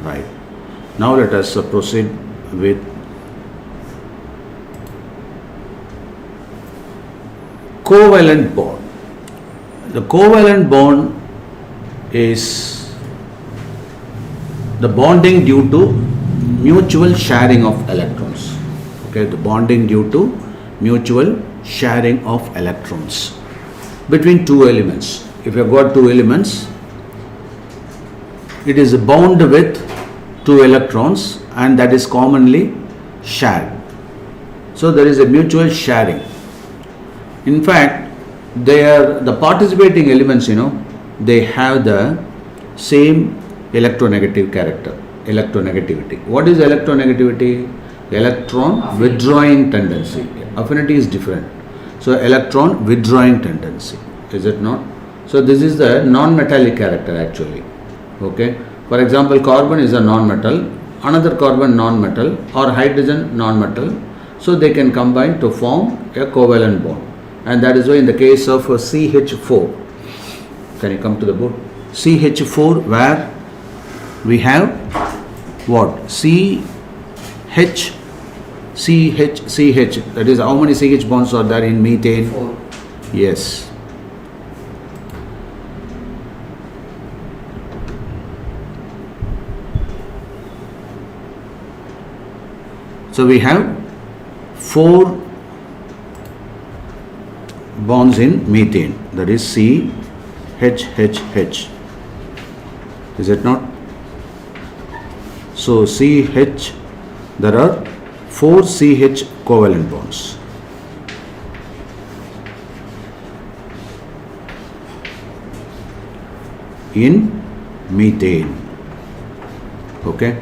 Right. Now let us proceed with covalent bond. The covalent bond is the bonding due to mutual sharing of electrons. Okay, the bonding due to mutual sharing of electrons between two elements. If you have got two elements, it is bound with two electrons and that is commonly shared. So there is a mutual sharing. In fact, the participating elements, they have the same electronegative character, electronegativity. What is electronegativity? Electron withdrawing tendency. Affinity is different. So electron withdrawing tendency, is it not? So this is the non-metallic character actually. Okay. For example, carbon is a non-metal, another carbon non-metal, or hydrogen non-metal. So they can combine to form a covalent bond. And that is why in the case of CH4, can you come to the board? CH4, where we have what? CH, that is how many CH bonds are there in methane? 4. Yes. So we have 4 bonds in methane, that is CHHH. Is it not? So CH, there are 4 CH covalent bonds. In methane. Okay.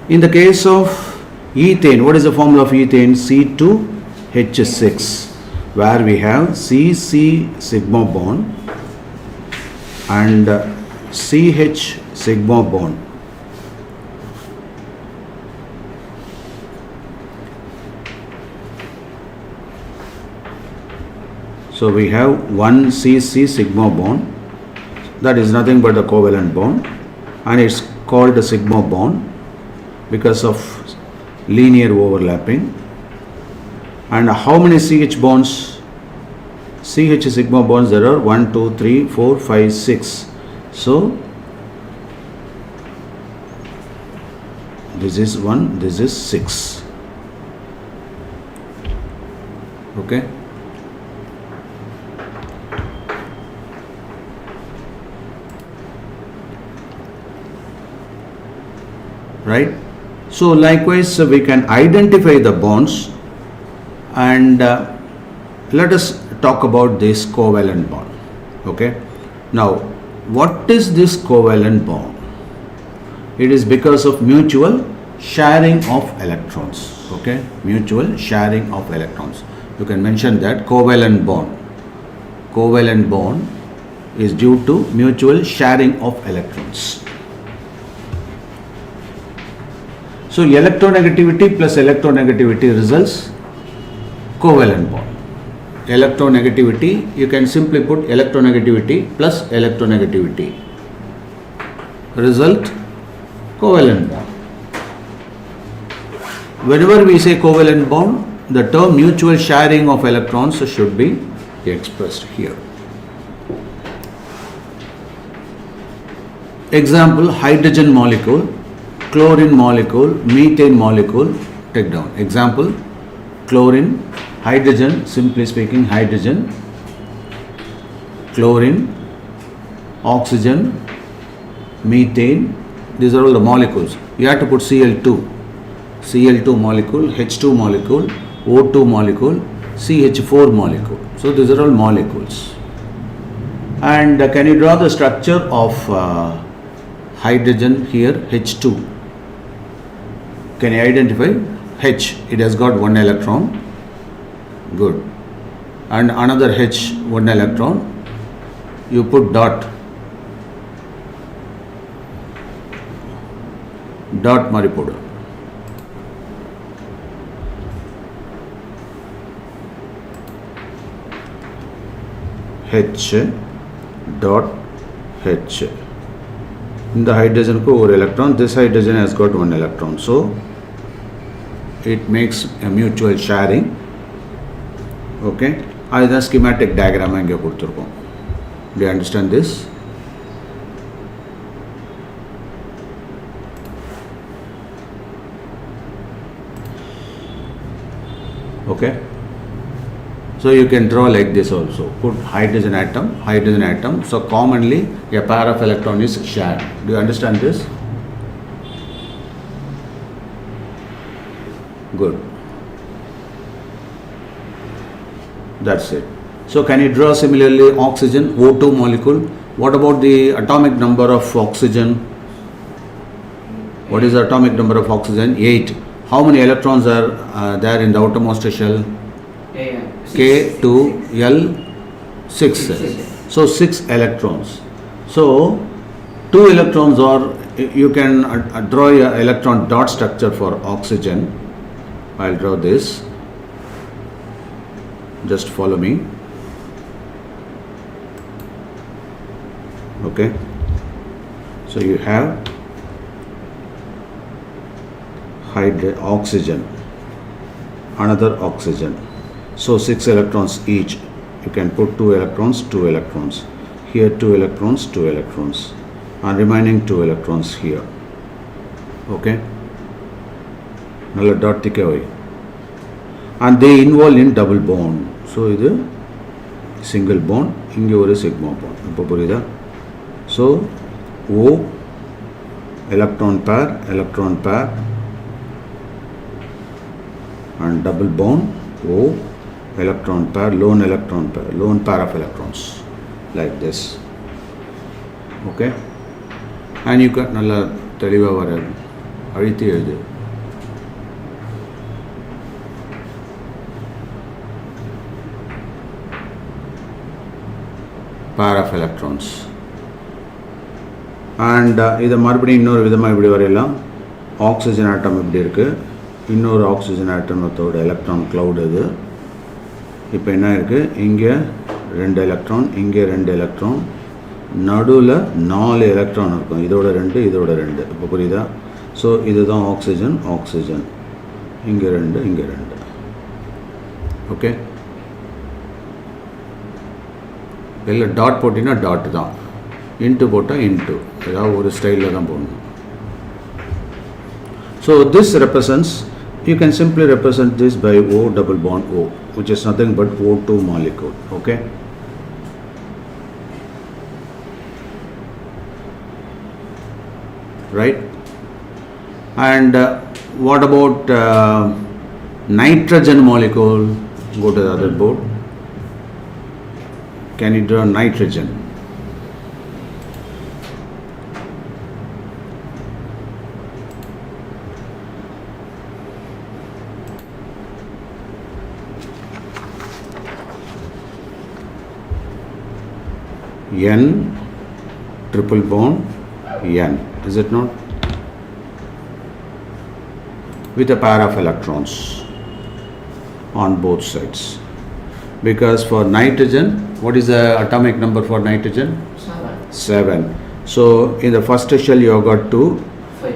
In the case of ethane, what is the formula of ethane? C2H6, where we have CC sigma bond and CH sigma bond. So we have one CC sigma bond, that is nothing but a covalent bond, and it's called a sigma bond because of linear overlapping. And how many CH bonds? CH sigma bonds there are 1, 2, 3, 4, 5, 6. So this is 1, this is 6. Okay. Right. So likewise we can identify the bonds, and let us talk about this covalent bond. Okay. Now what is this covalent bond? It is because of mutual sharing of electrons. Okay. Mutual sharing of electrons. You can mention that covalent bond. Covalent bond is due to mutual sharing of electrons. So electronegativity plus electronegativity results covalent bond. Electronegativity, you can simply put electronegativity plus electronegativity. Result covalent bond. Whenever we say covalent bond, the term mutual sharing of electrons should be expressed here. Example, hydrogen molecule, chlorine molecule, methane molecule, take down. Example, chlorine, hydrogen, simply speaking hydrogen, chlorine, oxygen, methane, these are all the molecules. You have to put Cl2 molecule, H2 molecule, O2 molecule, CH4 molecule. So these are all molecules. And can you draw the structure of hydrogen here, H2? Can you identify? H, it has got 1 electron. Good. And another H, 1 electron. You put dot. Dot maripoda. H dot H. In the hydrogen ko one electron, this hydrogen has got one electron, so it makes a mutual sharing. Okay, the schematic diagram inge kuduthirkom. Do you understand this? Okay, so you can draw like this also. Put hydrogen atom. So commonly a pair of electron is shared. Do you understand this? Good. That's it. So can you draw similarly oxygen, O2 molecule? What about the atomic number of oxygen? What is the atomic number of oxygen? 8. How many electrons are there in the outermost shell? K2L6. So 6 electrons. So 2 electrons are, you can draw a electron dot structure for oxygen. I'll draw this. Just follow me. Okay. So you have oxygen, another oxygen. So 6 electrons each. You can put 2 electrons. Here 2 electrons. And remaining 2 electrons here. Okay. Nalla dot tikavai. And they involve in double bond. So this single bond, inge oru sigma bond. Appo purida? So O electron pair and double bond O electron pair, lone pair of electrons, like this. Okay, and you can nalla teliva varadu azhithi eludu. Pair of electrons. And இதை மறுபடியும் இன்னொரு விதமாக இப்படி வரையலாம். Oxygen ஆட்டம் இப்படி இருக்குது, இன்னொரு oxygen ஆட்டமத்தோட electron cloud இது. இப்போ என்ன இருக்குது, இங்கே 2 எலக்ட்ரான், இங்கே 2 எலக்ட்ரான், நடுவில் 4 எலக்ட்ரான் இருக்கும். இதோட 2. இப்போ புரியுதா? ஸோ இதுதான் ஆக்சிஜன், இங்கே 2. ஓகே, இல்லை டாட் போட்டிங்கன்னா டாட் தான், இன்ட்டு போட்டால் இன்ட்டு, ஏதாவது ஒரு ஸ்டைலில் தான் போடணும். So this represents, you can simply represent this by O double bond O, which is nothing but O2 molecule. Okay, right? And what about nitrogen molecule? Go to the other board. Can you draw nitrogen? N triple bond N, is it not? With a pair of electrons on both sides. Because for nitrogen, what is the atomic number for nitrogen? 7. So in the first shell you have got 2,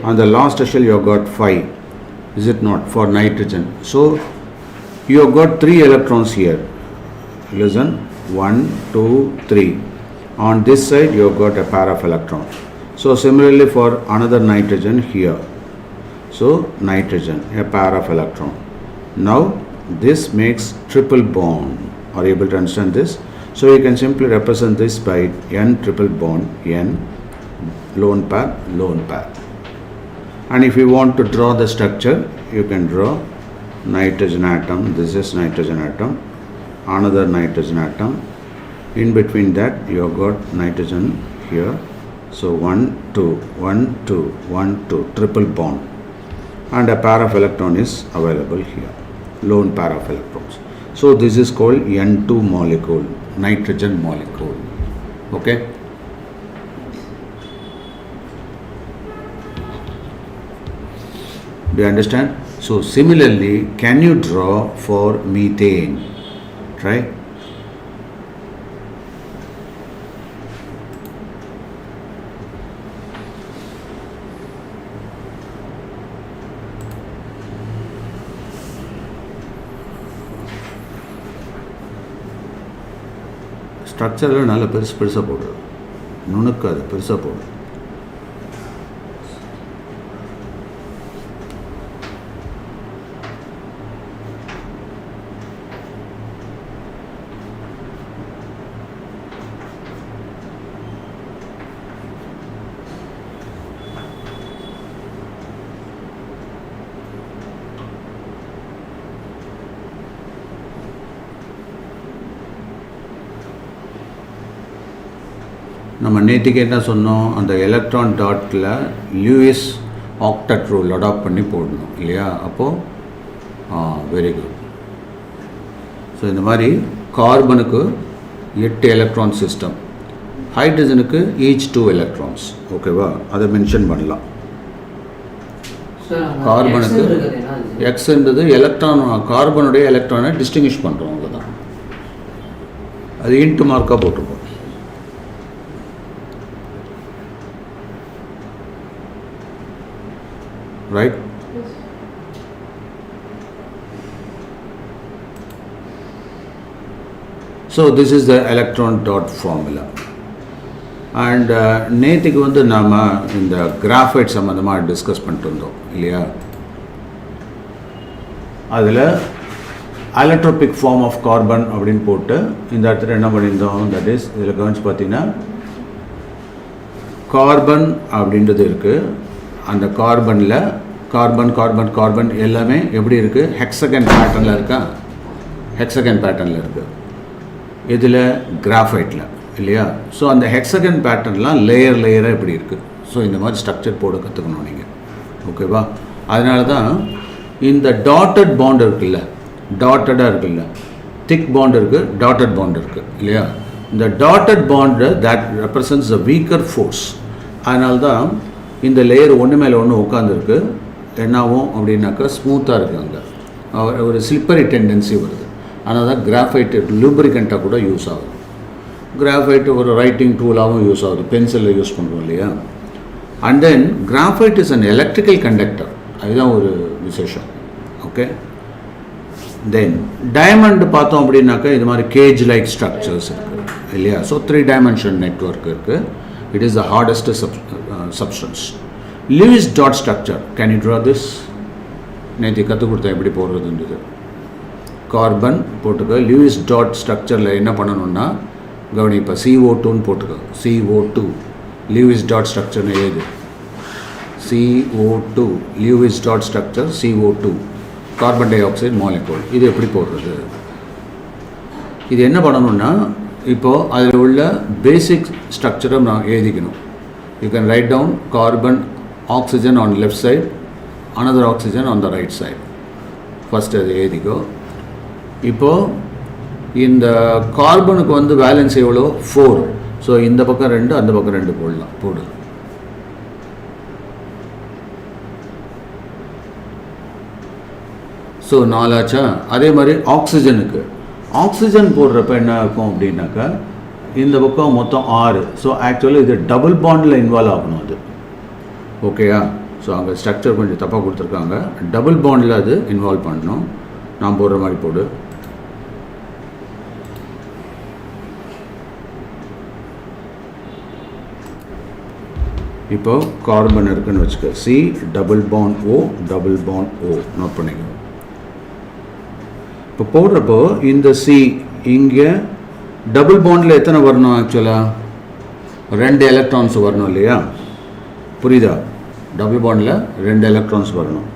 on the last shell you have got 5. Is it not, for nitrogen? So you have got 3 electrons here. Listen, 1, 2, 3. On this side you have got a pair of electrons. So similarly for another nitrogen here. So nitrogen, a pair of electron. Now this makes triple bond. Are you able to understand this? So you can simply represent this by N triple bond N, lone pair. And if you want to draw the structure, you can draw nitrogen atom. This is nitrogen atom, another nitrogen atom. In between that you have got nitrogen here. So 1, 2, triple bond, and a pair of electron is available here, lone pair of electrons. So this is called N2 molecule, nitrogen molecule. Okay, do you understand? So similarly, can you draw for methane? Try. ஸ்ட்ரக்சரில் நல்ல பெருசாக போடு, நுணுக்காது, பெருசாக போடு. நம்ம நேற்றுக்கு என்ன சொன்னோம், அந்த எலக்ட்ரான் டாட்டில் லூயிஸ் ஆக்டட் ரூல் அடாப்ட் பண்ணி போடணும் இல்லையா? அப்போது வெரி குட். ஸோ இந்த மாதிரி கார்பனுக்கு 8 எலக்ட்ரான் சிஸ்டம், ஹைட்ரஜனுக்கு ஈச் 2 எலக்ட்ரான்ஸ். ஓகேவா? அதை மென்ஷன் பண்ணலாம். கார்பனுக்கு எக்ஸ்ன்றது எலக்ட்ரான், கார்பனுடைய எலக்ட்ரானை டிஸ்டிங்விஷ் பண்ணுறோம், அவ்வளோதான். அது இன்ட்டு மார்க்காக போட்டிருக்கோம். Right? Yes. So this is the electron dot formula. And நேற்றுக்கு வந்து நாம் இந்த கிராஃபைட் சம்மந்தமாக டிஸ்கஸ் பண்ணிட்டு இருந்தோம் இல்லையா? அதில் அலட்ரோபிக் ஃபார்ம் ஆஃப் கார்பன் அப்படின்னு போட்டு இந்த இடத்துல என்ன பண்ணியிருந்தோம், தட் இஸ் இதில் கவனிச்சு பார்த்தீங்கன்னா கார்பன் அப்படின்றது இருக்குது. அந்த கார்பனில் கார்பன் கார்பன் கார்பன் எல்லாமே எப்படி இருக்குது, ஹெக்ஸகன் பேட்டர்னில் இருக்கா? ஹெக்ஸகன் பேட்டர்னில் இருக்குது. இதில் கிராஃபைட்டில் இல்லையா? ஸோ அந்த ஹெக்ஸகன் பேட்டர்ன்லாம் லேயராக எப்படி இருக்குது. ஸோ இந்த மாதிரி ஸ்ட்ரக்சர் போட கற்றுக்கணும் நீங்கள். ஓகேவா? அதனால தான் இந்த டாட்டட் பாண்ட் இருக்குல்ல, டாட்டடாக இருக்குல்ல, திக் பாண்ட் இருக்குது, டாட்டட் பாண்ட் இருக்குது இல்லையா? இந்த dotted bond that represents a weaker force. அதனால தான் இந்த லேயர் ஒன்று மேலே ஒன்று உட்காந்துருக்கு. என்னாகும் அப்படின்னாக்கா ஸ்மூத்தாக இருக்குது, அங்கே ஒரு ஸ்லிப்பரி டெண்டன்சி வருது. அதனால தான் கிராஃபைட்டு லூப்ரிகண்ட்டாக கூட யூஸ் ஆகுது. கிராஃபைட்டு ஒரு ரைட்டிங் டூலாகவும் யூஸ் ஆகுது, பென்சிலில் யூஸ் பண்ணுறோம் இல்லையா? And then graphite is an electrical conductor, அதுதான் ஒரு விசேஷம். ஓகே, தென் டைமண்ட் பார்த்தோம் அப்படின்னாக்கா இது மாதிரி கேஜ் லைக் ஸ்ட்ரக்சர்ஸ் இருக்குது இல்லையா? ஸோ 3 டைமென்ஷன் நெட்வொர்க் இருக்குது. It is the hardest substance. Lewis dot structure. Can you draw this? நேற்று கற்றுக் கொடுத்தா எப்படி போடுறதுன்றது. கார்பன் போட்டுக்க, லூயிஸ் டாட் ஸ்ட்ரக்சரில் என்ன பண்ணணும்னா கவனி, இப்போ CO2ன்னு போட்டுக்க, CO2 லூயிஸ் டாட் ஸ்ட்ரக்சர்னு ஏது, CO2 Lewis dot structure CO2 carbon dioxide molecule. இது எப்படி போடுறது? இது என்ன பண்ணணும்னா இப்போது அதில் உள்ள பேசிக் ஸ்ட்ரக்சரை நான் எழுதிக்கணும். You can write down carbon oxygen on left side, another oxygen on the right side. First அது எழுதிக்கோ. இப்போது இந்த கார்பனுக்கு வந்து வேலன்ஸ் எவ்வளோ, 4. ஸோ இந்த பக்கம் 2, அந்த பக்கம் 2 போடலாம், போடு. ஸோ 4 ஆச்சா? அதே மாதிரி ஆக்சிஜனுக்கு, ஆக்சிஜன் போடுறப்ப என்ன இருக்கும் அப்படின்னாக்கா இந்த பக்கம் மொத்தம் 6. ஸோ ஆக்சுவலாக இது டபுள் பாண்டில் இன்வால்வ் ஆகணும் அது. ஓகேயா? ஸோ அங்கே ஸ்ட்ரக்சர் கொஞ்சம் தப்பாக கொடுத்துருக்காங்க. டபுள் பாண்டில் அது இன்வால்வ் பண்ணணும். நான் போடுற மாதிரி போடு. இப்போ கார்பன் இருக்குன்னு வச்சுக்க, C double bond O double bond O note பண்ணிக்கோ. இப்போ போடுறப்போ இந்த C இங்கே டபுள் பாண்டில் எத்தனை வரணும்? ஆக்சுவலாக 2 எலக்ட்ரான்ஸ் வரணும் இல்லையா? புரியுதா? டபுள் பாண்டில் 2 எலக்ட்ரான்ஸ் வரணும்,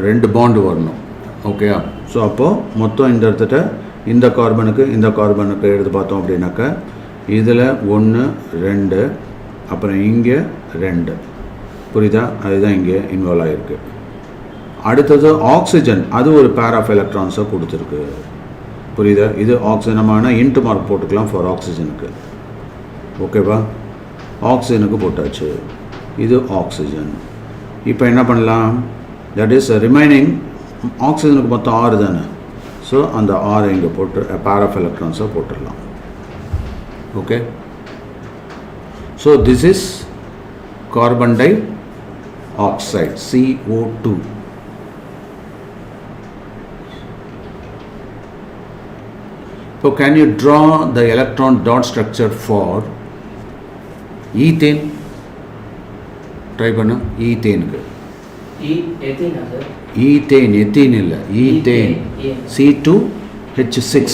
2 பாண்டு வரணும். ஓகேயா? ஸோ அப்போது மொத்தம் இந்த இடத்துல இந்த கார்பனுக்கு எடுத்து பார்த்தோம் அப்படின்னாக்கா இதில் 1 2 அப்புறம் இங்கே 2. புரியுதா? அதுதான் இங்கே இன்வால்வ் ஆகிருக்கு. அடுத்தது ஆக்சிஜன், அது ஒரு பேர் ஆஃப் எலக்ட்ரான்ஸை கொடுத்துருக்கு. புரியுதா? இது ஆக்சிஜனமான இன்ட்டு மார்க் போட்டுக்கலாம் ஃபார் ஆக்சிஜனுக்கு. ஓகேவா? ஆக்சிஜனுக்கு போட்டாச்சு. இது ஆக்சிஜன். இப்போ என்ன பண்ணலாம்? தட் இஸ் ரிமைனிங் ஆக்சிஜனுக்கு மொத்தம் 6 தானே. ஸோ அந்த 6 இங்கே போட்டு பேர் ஆஃப் எலக்ட்ரான்ஸை போட்டுடலாம். Okay, so this is carbon di oxide CO2. So can you draw the electron dot structure for ethane? Try panna ethane ku. ethane sir. ethane illa ethane. C2H6.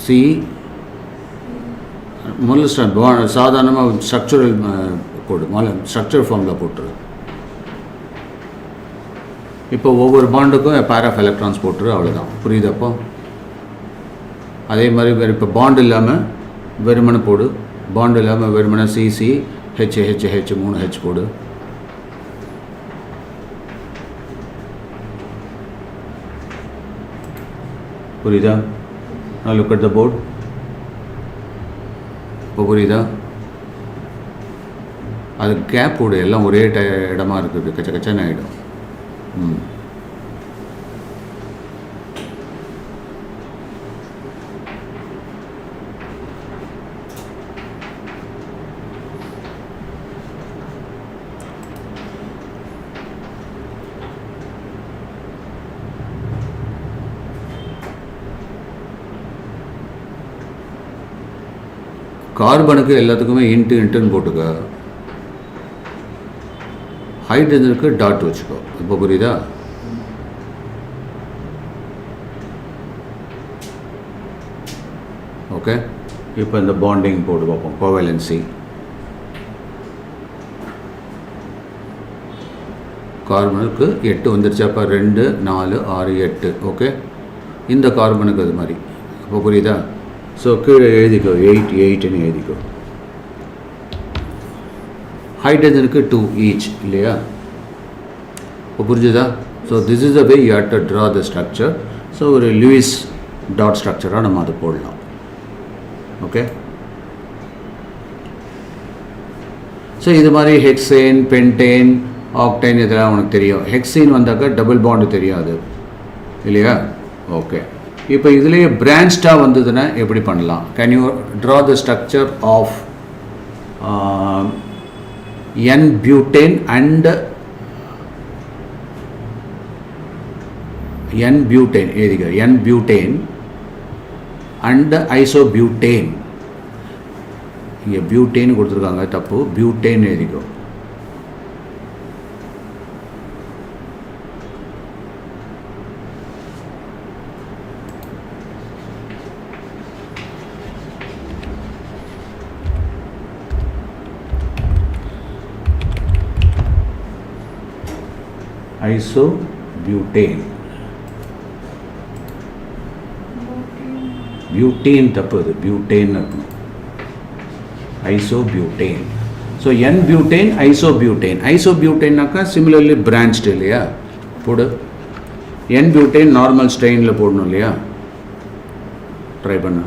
See, முதல்ல சாதாரணமாக structural கோடு முதல்ல structure ஃபார்மில் போட்டுரு. இப்போ ஒவ்வொரு பாண்டுக்கும் pair of electrons போட்டுரு, அவ்வளோதான். புரியுதப்போ? அதே மாதிரி இப்போ பாண்ட் இல்லாமல் வெறுமனை போடு, பாண்ட் இல்லாமல் வெறுமனை சிசி ஹெச் 3 ஹெச் போடு. புரியுதா? Now look at the board. இப்போ புரியுதா? அது கேப் போடு, எல்லாம் ஒரே இடமா இருக்குது, கச்ச கச்சன்னு ஆகிடும். கார்பனுக்கு எல்லாத்துக்குமே இன்ட்டுன்னு போட்டுக்க, ஹைட்ரஜனுக்கு டாட் வச்சுக்கோ. இப்போ புரியுதா? ஓகே, இப்போ இந்த பாண்டிங் போட்டு பார்ப்போம். கோவேலன்சி கார்பனுக்கு 8 வந்துருச்சு. அப்போ 2 4 6 8. ஓகே, இந்த கார்பனுக்கு அது மாதிரி. இப்போ புரியுதா? ஸோ கீழே எழுதிக்கோ 8ன்னு எழுதிக்கோ. ஹைட்ரஜனுக்கு 2 ஈச் இல்லையா? இப்போ புரிஞ்சுதா? So this is the way you have to draw the structure. So ஒரு லூயிஸ் டாட் ஸ்ட்ரக்சராக நம்ம அதை போடலாம். ஓகே, ஸோ இது மாதிரி ஹெக்சேன், பென்டேன், ஆக்டைன் இதெல்லாம் உனக்கு தெரியும். ஹெக்சேன் வந்தாக்கா டபுள் பாண்டு தெரியும் அது இல்லையா? ஓகே, இப்போ இதுலேயே பிரான்ச்டாக வந்ததுன்னா எப்படி பண்ணலாம்? Can you draw the structure of N-butane and N-butane எழுதிக்க. N-butane and isobutane. இங்கே பியூட்டேன் கொடுத்துருக்காங்க, தப்பு. பியூட்டேன் எழுதிக்கோ. isobutane. பியூட்டேன் தப்பு, அது பியூட்டேன் இருக்கணும். isobutane. So N-butane, isobutane. isobutaneனாக்கா சிமிலர்லி பிரான்ச்டு இல்லையா? போடு. N-butane நார்மல் ஸ்ட்ரெயினில் போடணும் இல்லையா? ட்ரை பண்ண.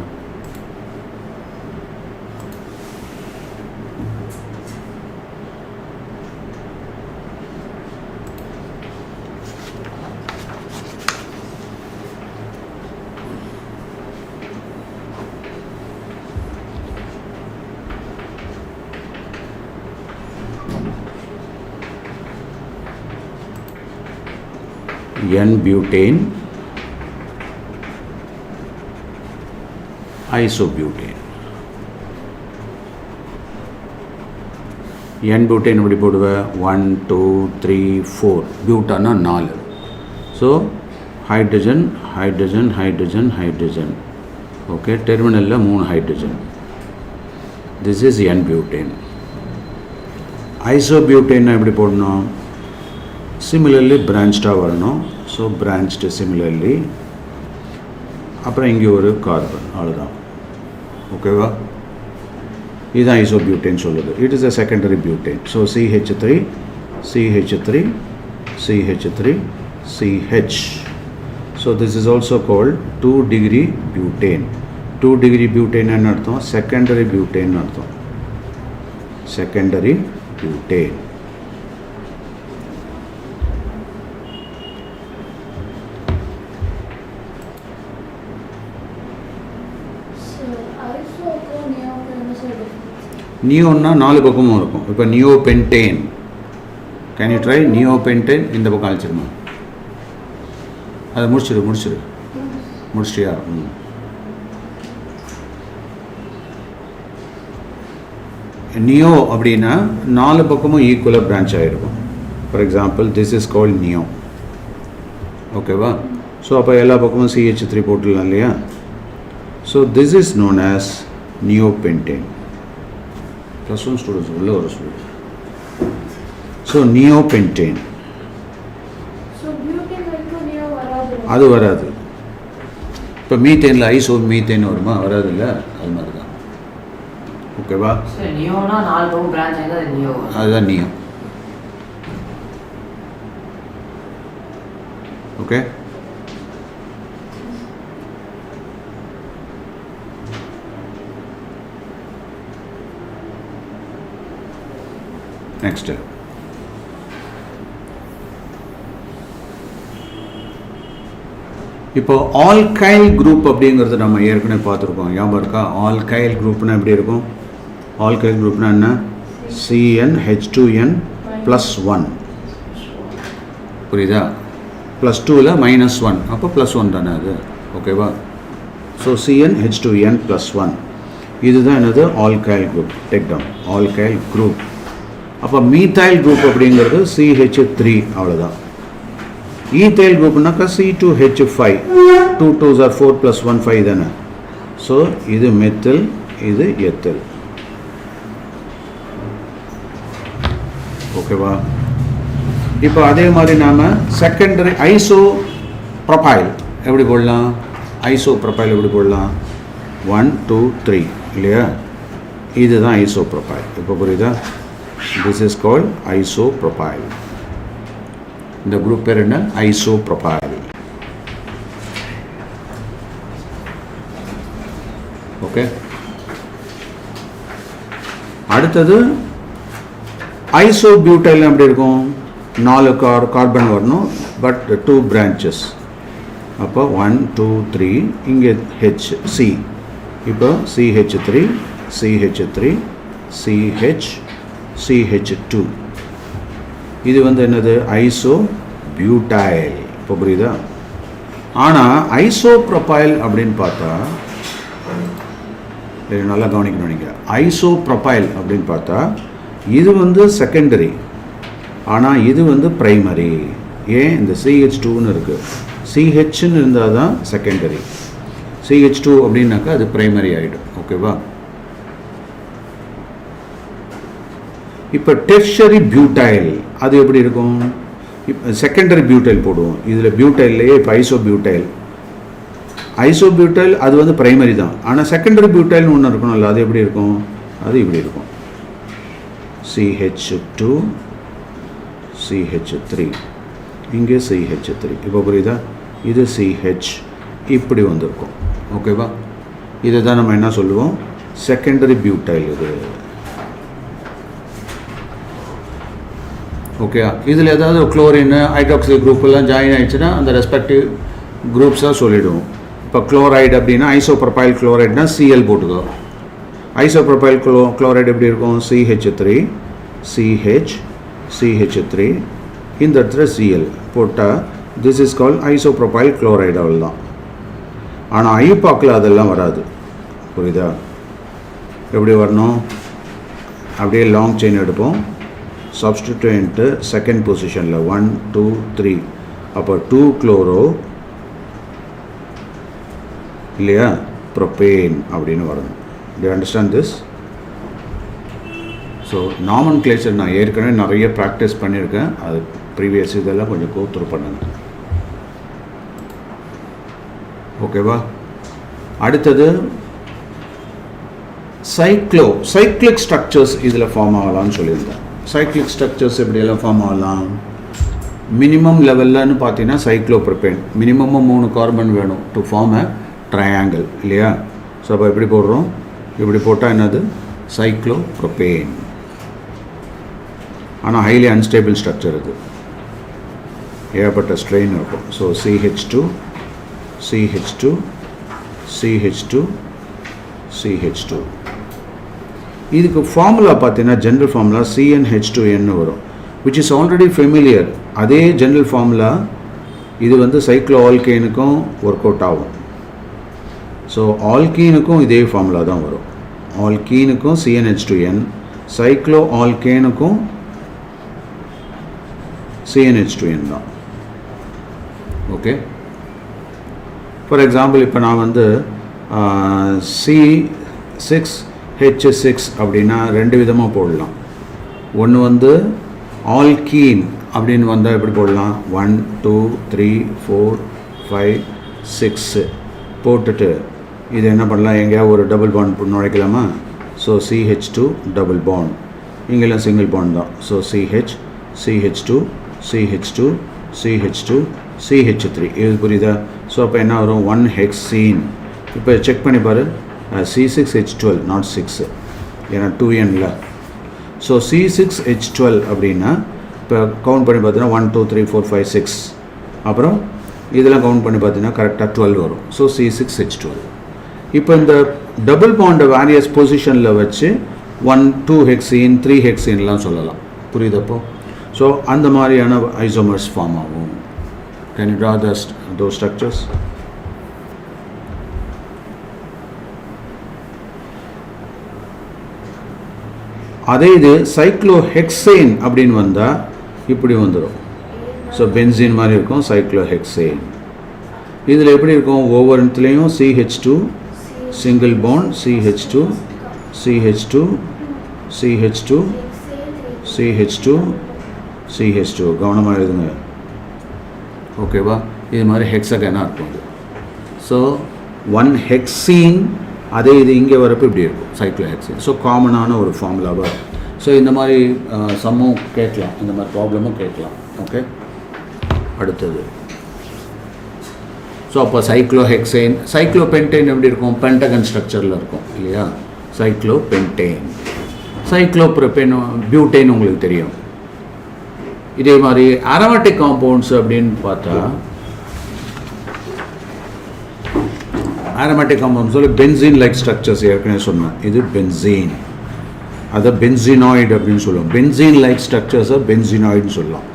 N-butane, isobutane. N-butane எப்படி போடுவ? 1 2 3 4. பியூட்டானா 4. So hydrogen hydrogen hydrogen hydrogen. Okay, டெர்மினலில் 3 hydrogen. This is N-butane. isobutane எப்படி போடணும்? சிமிலர்லி பிரான்ச்டாக வரணும். So branched similarly. அப்புறம் இங்கே ஒரு கார்பன், அவ்வளோதான். ஓகேவா? இதுதான் ஐசோபியூட்டேன் சொல்லுது. It is a secondary butane. So CH3 CH3 CH3 CH. So this is also called 2 degree butane. 2 degree butane என்ன அர்த்தம்? செகண்டரி பியூட்டேன் அர்த்தம். Secondary butane. நியோன்னா 4 பக்கமும் இருக்கும். இப்போ neopentane, can you try neopentane? இந்த பக்கம் அழைச்சிருமா, அதை முடிச்சிட்டியா? நியோ அப்படின்னா 4 பக்கமும் ஈக்குவலாக பிரான்ச் ஆகிருக்கும். For example this is called neo. ஓகேவா? ஸோ அப்போ எல்லா பக்கமும் CH3 போட்டுடலாம் இல்லையா? So this is known as neopentane. +1 students உள்ள ஒரு ஸ்டூடெண்ட். ஸோ நியோபென்டேன் அது வராது. இப்போ மீத்தேனில் ஐசோ மீத்தேன் வருமா? வராது இல்லை, அது மாதிரி தான். ஓகேவா? அதுதான் நியோ. ஓகே, நெக்ஸ்ட் இப்போ ஆல்கைல் குரூப் அப்படிங்கிறது நம்ம ஏற்கனவே பார்த்துருக்கோம். ஞாபகம் இருக்கா? ஆல்கைல் குரூப்னா எப்படி இருக்கும்? ஆல்கைல் குரூப்னா என்ன? CnH2n +1. புரியுதா? +2ல் -1, அப்போ +1 தானே அது. ஓகேவா? ஸோ CnH2n +1 இதுதான் என்னது? Alkyl group. Take down alkyl group. அப்போ மீத்தைல் குரூப் அப்படிங்கிறது CH3, அவ்வளோதான். ஈத்தைல் குரூப்னாக்கா C2H5, 2 2s are 4 + 1 5 தானே. ஸோ இது மெத்தில், இது எத்தில். ஓகேவா? இப்போ அதே மாதிரி நாம் செகண்டரி ஐசோ ப்ரொபைல் எப்படி போடலாம்? ஐசோ ப்ரொபைல் எப்படி போடலாம்? 1 2 3 இல்லையா? இதுதான் ஐசோ ப்ரொபைல். இப்போ புரியுதா? This is called iso profile. இந்த குரூப் பேர் என்ன? Iso profile. ஓகே, அடுத்தது ஐசோபியூட்டைல் எப்படி இருக்கும்? 4 கார்பன் வரணும், பட் 2 பிரான்ச்சஸ். அப்போ 1 2 3, இங்கே C. இப்போ CH3 CH3 CH CH2. இது வந்து என்னது? ஐசோபியூட்டைல். இப்போ புரியுதா? ஆனால் ஐசோப்ரொபைல் அப்படின்னு பார்த்தா நல்லா கவனிக்கணும் நீங்கள். ஐசோப்ரொபைல் அப்படின்னு பார்த்தா இது வந்து செகண்டரி, ஆனால் இது வந்து ப்ரைமரி. ஏன்? இந்த CH2ன்னு இருக்குது. CHன்னு இருந்தால் தான் செகண்டரி. CH2 அப்படின்னாக்கா அது ப்ரைமரி ஆகிடும். ஓகேவா? இப்போ டெர்ஷரி பியூட்டைல் அது எப்படி இருக்கும்? இப்போ செகண்டரி பியூட்டைல் போடுவோம். இதில் பியூட்டைல்லையே இப்போ ஐசோபியூட்டைல் அது வந்து ப்ரைமரி தான், ஆனால் செகண்டரி பியூட்டைல்னு ஒன்று இருக்கணும்ல, அது எப்படி இருக்கும்? அது இப்படி இருக்கும். CH2 CH3, இங்கே CH3. இப்போ புரியுதா? இது CH இப்படி வந்திருக்கும். ஓகேவா? இதை தான் நம்ம என்ன சொல்லுவோம்? செகண்டரி பியூட்டைல் இது. ஓகே, இதில் ஏதாவது குளோரின் ஹைட்ராக்சில் குரூப் எல்லாம் ஜாயின் ஆகிடுச்சுன்னா அந்த ரெஸ்பெக்டிவ் குரூப்ஸாக சொல்லிவிடுவோம். இப்போ குளோரைடு அப்படின்னா ஐசோப்ரொபைல் குளோரைட்னா Cl போட்டுக்கோ. ஐசோப்ரொபைல் குளோரைடு எப்படி இருக்கும்? CH3 CH CH3, இந்த இடத்துல Cl போட்டால் this is called isopropyl chloride. அவ்வளோதான். ஆனால் ஐபாக்கில் அதெல்லாம் வராது. புரியுதா? எப்படி வரணும்? அப்படியே லாங் செயின் எடுப்போம். சப்ஸ்டிட்யூயன்ட்டு செகண்ட் பொசிஷனில் 1 2 3, அப்போ 2 குளோரோ இல்லையா, ப்ரொபேன் அப்படின்னு வரணும். To you understand this? So nomenclature நான் ஏற்கனவே நிறைய ப்ராக்டிஸ் பண்ணியிருக்கேன். அது ப்ரீவியஸ் இதெல்லாம் கொஞ்சம் கோத்ரூ பண்ணுங்க. ஓகேவா? அடுத்தது சைக்ளிக் ஸ்ட்ரக்சர்ஸ் இதில் ஃபார்ம் ஆகலாம்னு சொல்லியிருந்தேன். சைக்ளிக் ஸ்ட்ரக்சர்ஸ் எப்படியெல்லாம் ஃபார்ம் ஆகலாம்? மினிமம் லெவல்லன்னு பார்த்தீங்கன்னா சைக்ளோப்ரோபேன் மினிமமாக 3 கார்பன் வேணும் டு ஃபார்ம் அ ட்ரையாங்கிள் இல்லையா? ஸோ அப்போ எப்படி போடுறோம்? இப்படி போட்டால் என்னது? சைக்ளோப்ரோபேன். ஆனால் ஹைலி அன்ஸ்டேபிள் ஸ்ட்ரக்சர் இது, ஏகப்பட்ட ஸ்ட்ரெயின் இருக்கும். So CH2 CH2 CH2 CH2 இதுக்கு ஃபார்முலா பார்த்தீங்கன்னா ஜென்ரல் ஃபார்முலா CnH2n வரும், which is already familiar. அதே ஜென்ரல் ஃபார்முலா இது வந்து சைக்ளோ ஆல்கேனுக்கும் ஒர்க் அவுட் ஆகும். ஸோ ஆல்கீனுக்கும் இதே ஃபார்முலா தான் வரும். ஆல்கீனுக்கும் CnH2n, சைக்ளோ ஆல்கேனுக்கும் CnH2n தான். ஓகே, ஃபார் எக்ஸாம்பிள் இப்போ நான் வந்து C6H6 அப்படின்னா ரெண்டு விதமாக போடலாம். ஒன்று வந்து ஆல்கீன் அப்படின்னு வந்தால் எப்படி போடலாம், 1 2 3 4 5 6 போட்டுட்டு இது என்ன பண்ணலாம், எங்கேயாவது ஒரு டபுள் பாண்ட் நுழைக்கலாமா? ஸோ CH2 டபுள் பாண்ட், இங்கெல்லாம் சிங்கிள் பாண்ட் தான். So CH CH2 CH2 CH2 CH3, இது புரியுதா? ஸோ அப்போ என்ன வரும், 1 ஹெக்ஸீன். இப்போ செக் பண்ணி பாரு, C6H12 நாட் 6, ஏன்னா 2nல. ஸோ C6H12 அப்படின்னா இப்போ கவுண்ட் பண்ணி பார்த்தீங்கன்னா 1 2 3 4 5 6, அப்புறம் இதெல்லாம் கவுண்ட் பண்ணி பார்த்தீங்கன்னா கரெக்டாக 12 வரும். So C6H12. இப்போ இந்த டபுள் பாண்டை வேரியஸ் பொசிஷனில் வச்சு 1 2 ஹெக்ஸீன் 3 ஹெக்ஸீன்லாம் சொல்லலாம். புரியுதப்போ? ஸோ அந்த மாதிரியான ஐசோமர்ஸ் ஃபார்ம் ஆகும். Can you draw those structures? அதே இது சைக்ளோஹெக்சேன் அப்படின்னு வந்தால் இப்படி வந்துடும். ஸோ பென்சீன் மாதிரி இருக்கும் சைக்ளோஹெக்சேன். இதில் எப்படி இருக்கும், ஒவ்வொரு இடத்துலையும் CH2 single bond, CH2 CH2 CH2 CH2 CH2. கவனமாக எழுதுங்க, ஓகேவா? இது மாதிரி ஹெக்ஸகனாக இருக்கும். So 1 hexene. அதே இது இங்கே வரப்போ இப்படி இருக்கும் சைக்ளோஹெக்சீன். ஸோ காமனான ஒரு ஃபார்முலாவாக. ஸோ இந்த மாதிரி சம்மும் கேட்கலாம், இந்த மாதிரி ப்ராப்ளமும் கேட்கலாம். ஓகே, அடுத்தது. ஸோ அப்போ சைக்ளோஹெக்சேன், சைக்ளோபென்டேன் எப்படி இருக்கும், பென்டகன் ஸ்ட்ரக்சரில் இருக்கும் இல்லையா? சைக்ளோபென்டேன். சைக்ளோப்ரோபேன் பியூட்டேன் உங்களுக்கு தெரியும். இதே மாதிரி அரோமேட்டிக் காம்பவுண்ட்ஸ் அப்படின்னு பார்த்தா, அரோமேட்டிக் காம்பவுண்ட்ஸ் சொல்லி பென்சீன் லைக் ஸ்ட்ரக்சர்ஸ் ஏற்கனவே சொன்னேன். இது பென்சீன், அதை பென்சினாய்டு அப்படின்னு சொல்லுவோம். பென்சீன் லைக் ஸ்ட்ரக்சர்ஸை பென்சினாய்டுன்னு சொல்லலாம்.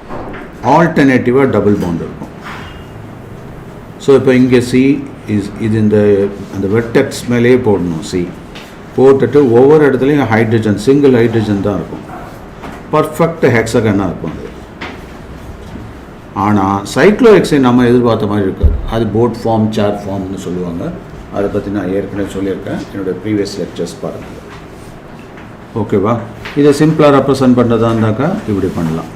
ஆல்டர்னேட்டிவாக டபுள் பாண்ட் இருக்கும். ஸோ இப்போ இங்கே C இது இந்த அந்த வெர்டெக்ஸ் மேலேயே போடணும். C போட்டுட்டு ஒவ்வொரு இடத்துலையும் ஹைட்ரஜன், சிங்கிள் ஹைட்ரஜன் தான் இருக்கும். பர்ஃபெக்ட் ஹெக்ஸகனாக இருக்கும் அது. ஆனால் சைக்ளோஹெக்சேன் நம்ம எதிர்பார்த்த மாதிரி இருக்காது. அது போட் ஃபார்ம், சேர் ஃபார்ம்னு சொல்லுவாங்க. அதை பற்றி நான் ஏற்கனவே சொல்லியிருக்கேன், என்னுடைய ப்ரீவியஸ் லெக்சர்ஸ் பாருங்கள். ஓகேவா? இதை சிம்பிளாக ரெப்ரசன்ட் பண்ணுறதா இருந்தாக்கா இப்படி பண்ணலாம்.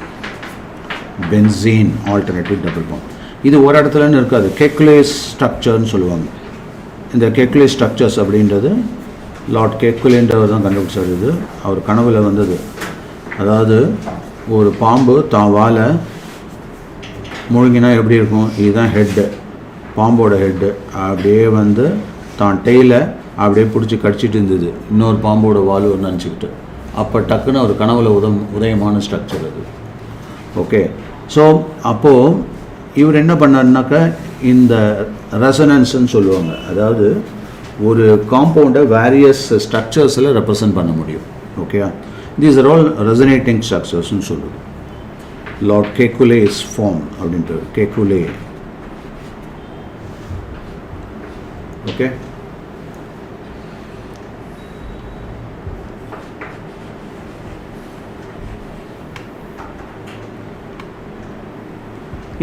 Benzene alternative double bond. இது ஒரு இடத்துலன்னு இருக்காது, கெக்குலேஸ் ஸ்ட்ரக்சர்னு சொல்லுவாங்க. இந்த கெக்குலேஸ் ஸ்ட்ரக்சர்ஸ் அப்படின்றது லார்ட் கெக்குலேன்றவர் தான் கண்டுபிடிச்சார். இது அவர் கனவில் வந்தது. அதாவது ஒரு பாம்பு தான் வாழை முழுங்கினா எப்படி இருக்கும், இதுதான் ஹெட்டு, பாம்போட ஹெட்டு. அப்படியே வந்து தான் டெய்லை அப்படியே பிடிச்சி கடிச்சிட்டு இருந்தது இன்னொரு பாம்போட வால் நினச்சிக்கிட்டு. அப்போ டக்குன்னு ஒரு கனவுல உதயமான ஸ்ட்ரக்சர் அது. ஓகே, ஸோ அப்போது இவர் என்ன பண்ணாருனாக்கா இந்த ரெசனன்ஸ்ன்னு சொல்லுவாங்க. அதாவது ஒரு காம்பவுண்டை வேரியஸ் ஸ்ட்ரக்சர்ஸில் ரெப்ரசன்ட் பண்ண முடியும். Okay, these are all resonating ஸ்ட்ரக்சர்ஸ்ன்னு சொல்லுவோம். லார்ட் கெக்குலேஸ் ஃபார்ம் அப்படின்ட்டு, கெக்குலே. ஓகே,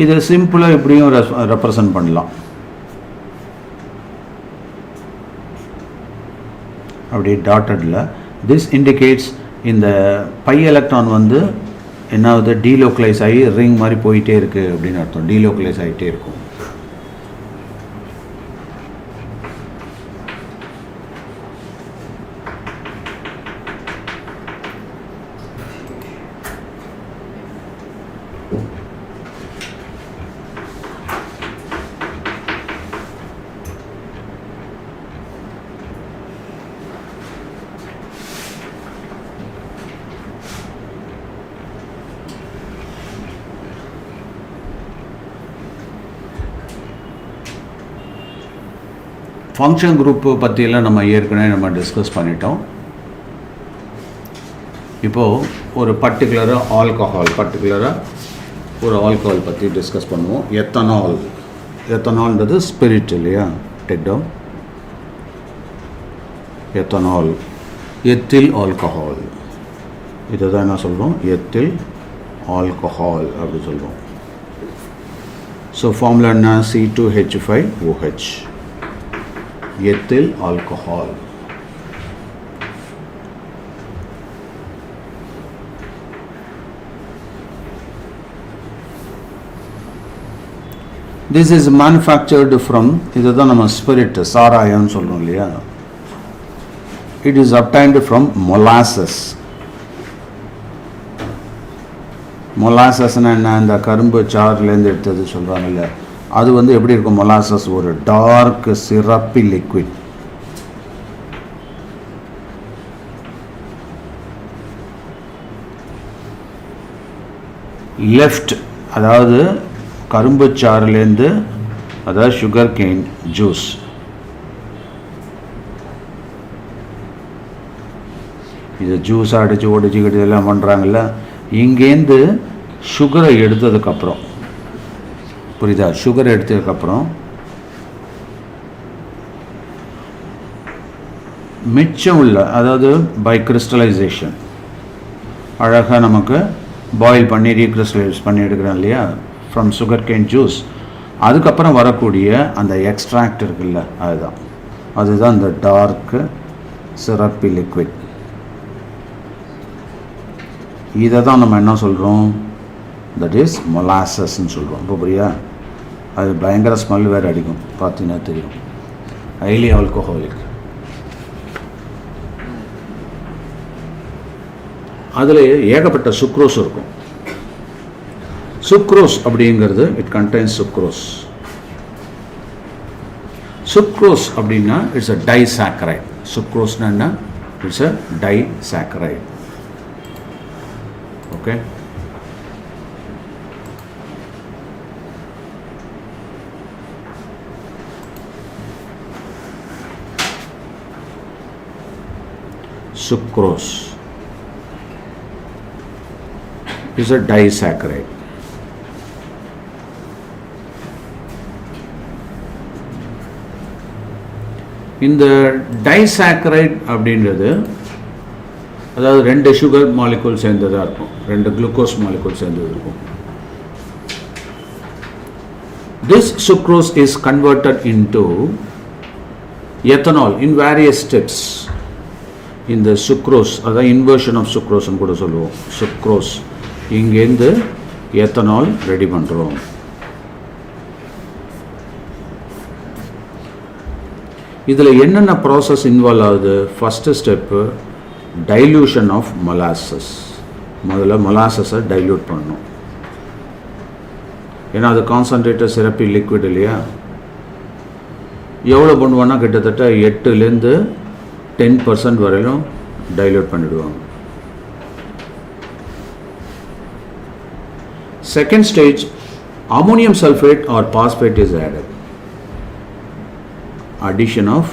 இது சிம்பிளாக இப்படியும் ரெப்ரசன்ட் பண்ணலாம். அப்படி டாட்டடில் திஸ் இண்டிகேட்ஸ் இந்த பை எலக்ட்ரான் வந்து என்னாவது டீலோக்கலைஸ் ஆகி ரிங் மாதிரி போயிட்டே இருக்குது அப்படின்னு அர்த்தம். டீலோக்கலைஸ் ஆகிட்டே இருக்கும். ஃபங்க்ஷன் குரூப்பு பற்றியெல்லாம் நம்ம ஏற்கனவே டிஸ்கஸ் பண்ணிட்டோம். இப்போது ஒரு பர்டிகுலராக ஒரு ஆல்கஹால் பற்றி டிஸ்கஸ் பண்ணுவோம். எத்தனால்ன்றது ஸ்பிரிட் இல்லையா? டெக்டோ எத்தனால், எத்தில் ஆல்கஹால், இதை தான் என்ன சொல்கிறோம்? எத்தில் ஆல்கஹால் அப்படி சொல்கிறோம். ஸோ ஃபார்முலா என்ன? C2H5OH, ethyl alcohol. This is manufactured from, இதுதான் நம்ம ஸ்பிரிட் சாராயம்னு சொல்கிறோம் இல்லையா? It is obtained from molasses. மொலாசஸ்னா என்ன? இந்த கரும்பு சாறுலேருந்து எடுத்தது சொல்கிறாங்க இல்லையா? அது வந்து எப்படி இருக்கும்? மொலாசஸ் ஒரு டார்க் சிரப்பி லிக்விட். லெஃப்ட், அதாவது கரும்பு சாறுலேருந்து, அதாவது சுகர் கேன் ஜூஸ். இது ஜூஸாக அடித்து ஒடிச்சிக்கிட்டு எல்லாம் பண்ணுறாங்கல்ல. இங்கேருந்து சுகரை எடுத்ததுக்கப்புறம், புரியுதா? சுகரை எடுத்ததுக்கப்புறம் மிச்சம் உள்ள, அதாவது பை கிறிஸ்டலைசேஷன், அழகாக நமக்கு பாயில் பண்ணி ரீக்ரிஸ்டலைஸ் பண்ணி எடுக்கிறோம் இல்லையா? From sugar cane juice. அதுக்கப்புறம் வரக்கூடிய அந்த எக்ஸ்ட்ராக்ட் இருக்குல்ல, அதுதான் இந்த டார்க்கு சிரப்பி லிக்விட். இதை தான் நம்ம என்ன சொல்கிறோம்? தட் இஸ் மொலாசஸ்ன்னு சொல்கிறோம். இப்போ புரியா? அது பயங்கர ஸ்மெல் வேறு அடிக்கும், பார்த்தீங்கன்னா தெரியும். Highly alcoholic. அதில் ஏகப்பட்ட சுக்ரோஸ் இருக்கும். சுக்ரோஸ் அப்படிங்கிறது இட் கண்டெய்ன்ஸ் சுக்ரோஸ். சுக்ரோஸ் அப்படின்னா இட்ஸ் அ டைசாக்கரைட். சுக்ரோஸ்னா என்ன? It's a disaccharide. Okay. Sucrose is a disaccharide. இந்த டைசாக்கரைட் அப்படின்றது, அதாவது 2 சுகர் மாலிகூல் சேர்ந்ததாக இருக்கும், 2 குளுக்கோஸ் மாலிகூல் சேர்ந்தது இருக்கும். This sucrose is converted into ethanol in various steps. இந்த சுக்ரோஸ், அதாவது இன்வர்ஷன் ஆஃப் சுக்ரோஸ்ன்னு கூட சொல்லுவோம். சுக்ரோஸ் இங்கேருந்து எத்தனால் ரெடி பண்ணுறோம். இதில் என்னென்ன ப்ராசஸ் இன்வால்வ் ஆகுது? First step dilution of molasses. முதல்ல மொலாசஸை டைல்யூட் பண்ணணும். ஏன்னா அது கான்சன்ட்ரேட்டட் சிரப்பி லிக்விட் இல்லையா? எவ்வளோ பண்ணுவோன்னா கிட்டத்தட்ட 8லேருந்து 10% வரையிலும் டைல்யூட் பண்ணிவிடுவாங்க. Second stage, ammonium sulphate or phosphate is added. Addition of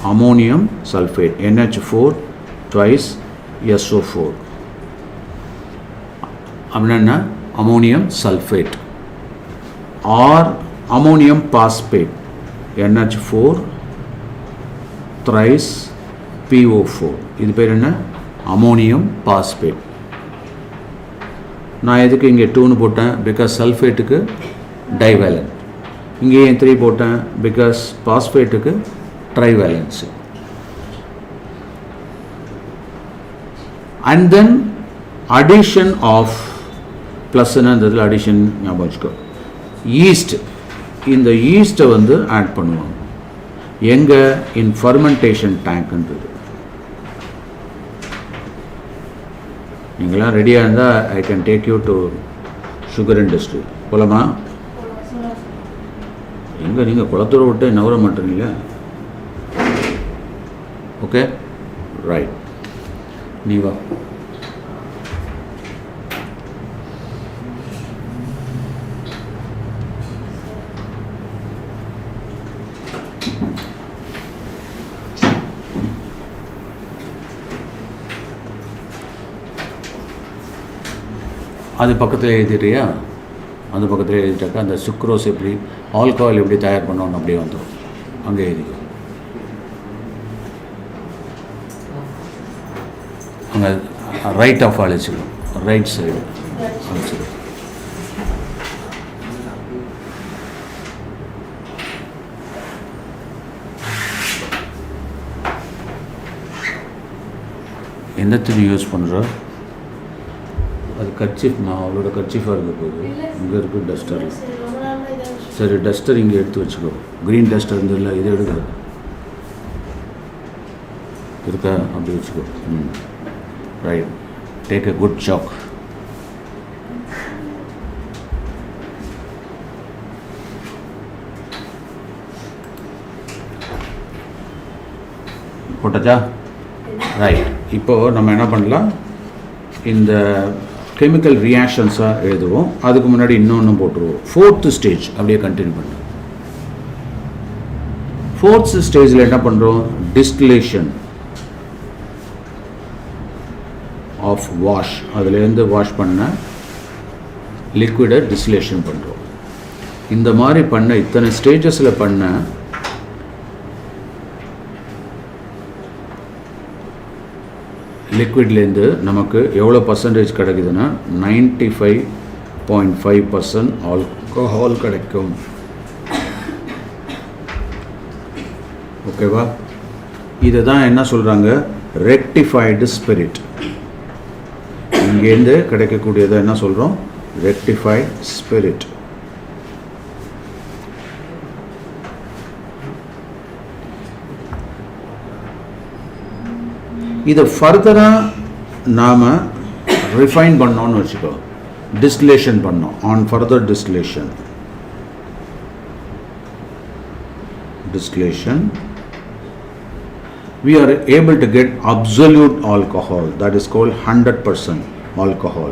ammonium sulfate, NH4 twice SO4. அப்படின்னா ammonium sulphate or ammonium phosphate, NH4 thrice PO4. இது பேர் என்ன? Ammonium phosphate. நான் எதுக்கு இங்கே 2ன்னு போட்டேன்? பிகாஸ் சல்ஃபேட்டுக்கு டைவேலன்ட். இங்கே 3 போட்டேன் பிகாஸ் பாஸ்பேட்டுக்கு trivalence. And then addition of ப்ளஸ்ன்னு அந்த இதில் அடிஷன் ஞாபகம் வச்சுக்கோ. ஈஸ்ட், இந்த ஈஸ்ட்டை வந்து ஆட் பண்ணுவாங்க. எங்கே? இன் ஃபர்மெண்டேஷன் டேங்க்ன்றது. நீங்களாம் ரெடியாக இருந்தால் I can take you to sugar industry. போலாமா? எங்கே நீங்கள் குளத்தூரை விட்டு நவர மாட்டீங்களா? Okay, right. நீ வா. அது பக்கத்தில் எழுதிட்டியா? அந்த பக்கத்தில் எழுதிட்டாக்கா அந்த சுக்ரோஸ் எப்படி ஆல்கஹால் எப்படி தயார் பண்ணோன்னு அப்படியே வந்துடும். அங்கே எழுதிக்கும். அங்கே ரைட் ஆஃப் அழைச்சிடும், ரைட் சைடு அழைச்சிடும். என்னத்துக்கு யூஸ் பண்ணுற? அது கர்ச்சீஃப், நான் அவளோட கர்ச்சீஃபாக இருக்க போகுது. இங்கே இருக்குது டஸ்டர். சரி, டஸ்டர் இங்கே எடுத்து வச்சுக்கோ. க்ரீன் டஸ்டர் இருந்ததில்ல, இதை எடுக்க இருக்கா, அப்படி வச்சுக்கோ. Right, take a good chalk. போட்டாச்சா? ரைட். இப்போது நம்ம என்ன பண்ணலாம், இந்த கெமிக்கல் ரியாக்ஷன்ஸாக எழுதுவோம். அதுக்கு முன்னாடி இன்னொன்று போட்டுருவோம். 4th ஸ்டேஜ் அப்படியே கண்டினியூ பண்ணுறோம். 4th ஸ்டேஜில் என்ன பண்ணுறோம்? Distillation of wash. அதுலேருந்து வாஷ் பண்ண லிக்விடை டிஸ்டிலேஷன் பண்ணுறோம். இந்த மாதிரி பண்ண இத்தனை ஸ்டேஜஸில் பண்ண லிக்விட்லேருந்து நமக்கு எவ்வளோ பர்சன்டேஜ் கிடைக்குதுன்னா 95.5% ஆல்கஹால் கிடைக்கும். ஓகேவா? இதை தான் என்ன சொல்கிறாங்க? Rectified spirit. இங்கேருந்து கிடைக்கக்கூடியதை என்ன சொல்கிறோம்? Rectified spirit. இதை ஃபர்தராக நாம் ரிஃபைன் பண்ணோன்னு வச்சுக்கோ. டிஸ்டிலேஷன் பண்ணோம். On further distillation we are able to get absolute alcohol. That is called 100% alcohol.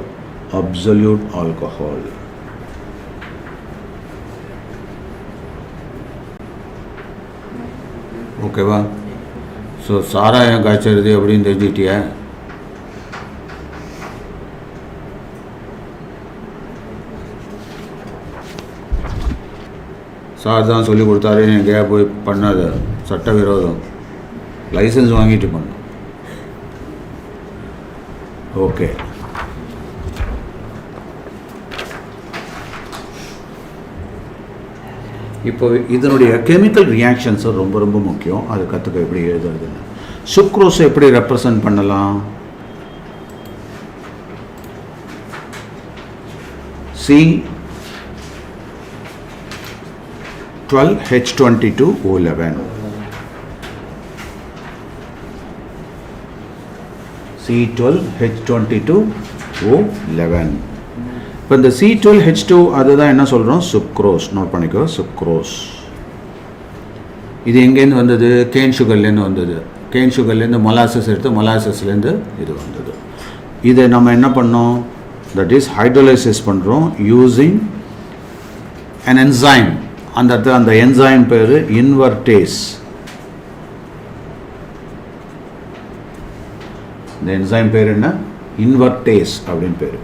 Absolute alcohol. ஓகேவா? ஸோ சாராயம் காய்ச்சறது அப்படின்னு தெரிஞ்சுக்கிட்டியா? சார் தான் சொல்லி கொடுத்தாரு, எங்கேயா போய் பண்ணாத, சட்டவிரோதம், லைசன்ஸ் வாங்கிட்டு பண்ணோம். ஓகே, இப்போ இதனுடைய கெமிக்கல் ரியாக்ஷன்ஸு ரொம்ப ரொம்ப முக்கியம். அது கற்றுக்க எப்படி எழுதுறதுன்னு. சுக்ரோஸை எப்படி ரெப்ரசன்ட் பண்ணலாம்? C12H22O11. C12H22O11. இப்போ இந்த C12H2 அதுதான் என்ன சொல்கிறோம்? சுக்ரோஸ். நோட் பண்ணிக்கோ, சுக்ரோஸ். இது எங்கேருந்து வந்தது? கேன் சுகர்லேருந்து வந்தது. கேன் சுகர்லேருந்து மொலாசஸ் எடுத்து மொலாசஸ்லேருந்து இது வந்தது. இதை நம்ம என்ன பண்ணோம்? தட் இஸ் ஹைட்ரோலைசிஸ் பண்ணுறோம் யூஸிங் an enzyme. அந்த என்சைம் பேர் இன்வர்டேஸ். இந்த என்சைம் பேர் என்ன? இன்வர்டேஸ் அப்படின்னு பேர்.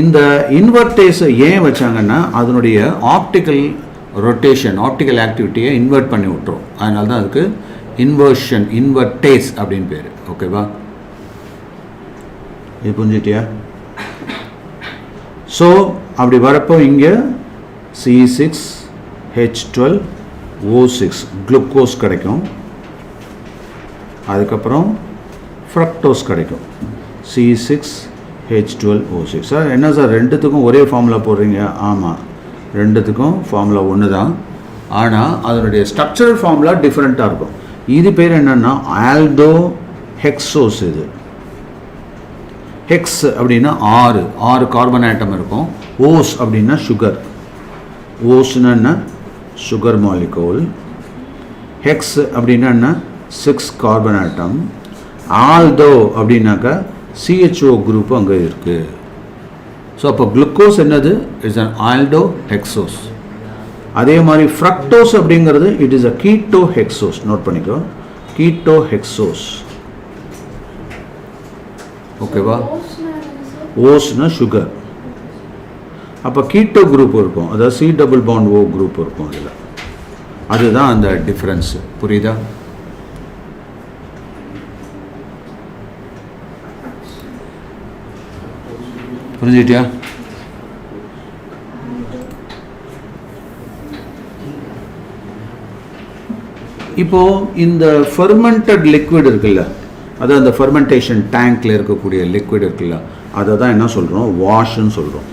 இந்த இன்வர்டேஸை ஏன் வச்சாங்கன்னா அதனுடைய ஆப்டிக்கல் ரொட்டேஷன், ஆப்டிக்கல் ஆக்டிவிட்டியை இன்வெர்ட் பண்ணி விட்டுரும். அதனால தான் அதுக்கு இன்வர்ஷன், இன்வர்டேஸ் அப்படின்னு பேர். ஓகேவா? இது புரிஞ்சுட்டியா? ஸோ அப்படி வரப்போ இங்கே C6H12O6 குளுக்கோஸ் கிடைக்கும். அதுக்கப்புறம் ஃப்ரக்டோஸ் கிடைக்கும். C6H12O6. சார் என்ன சார் ரெண்டுத்துக்கும் ஒரே ஃபார்முலா போடுறீங்க? ஆமாம், ரெண்டுத்துக்கும் ஃபார்முலா ஒன்று தான். ஆனால் அதனுடைய ஸ்ட்ரக்சரல் ஃபார்முலா டிஃப்ரெண்ட்டாக இருக்கும். இது பேர் என்னென்னா ஆல்டோ ஹெக்ஸோஸ். இது ஹெக்ஸ் அப்படின்னா 6 கார்பன் ஆட்டம் இருக்கும். ஓஸ் அப்படின்னா சுகர். ஓஸ்னா என்ன? Sugar molecule. ஹெக்ஸ் அப்படின்னா என்ன? 6 கார்பன் ஆட்டம். ஆல்டோ அப்படின்னாக்கா CHO குரூப் அங்கே இருக்குது. ஸோ அப்போ குளுக்கோஸ் என்னது? It's an aldo hexose. அதே மாதிரி ஃப்ரக்டோஸ் அப்படிங்கிறது it is a keto hexose. Note பண்ணிக்கோ, கீட்டோ ஹெக்ஸோஸ். ஓகேவா? ஓஸ்னா சுகர். அப்போ கீட்டோ குரூப் இருக்கும், அதாவது C double bond O group இருக்கும் அதில். அதுதான் அந்த டிஃப்ரென்ஸு. புரியுதா? புரிஞ்சுட்டியா? இப்போது இந்த ஃபெர்மெண்டட் லிக்விட் இருக்குல்ல, அது அந்த ஃபெர்மெண்டேஷன் டேங்க்கில் இருக்கக்கூடிய லிக்விட் இருக்குல்ல, அதை தான் என்ன சொல்கிறோம், வாஷ்ன்னு சொல்கிறோம்.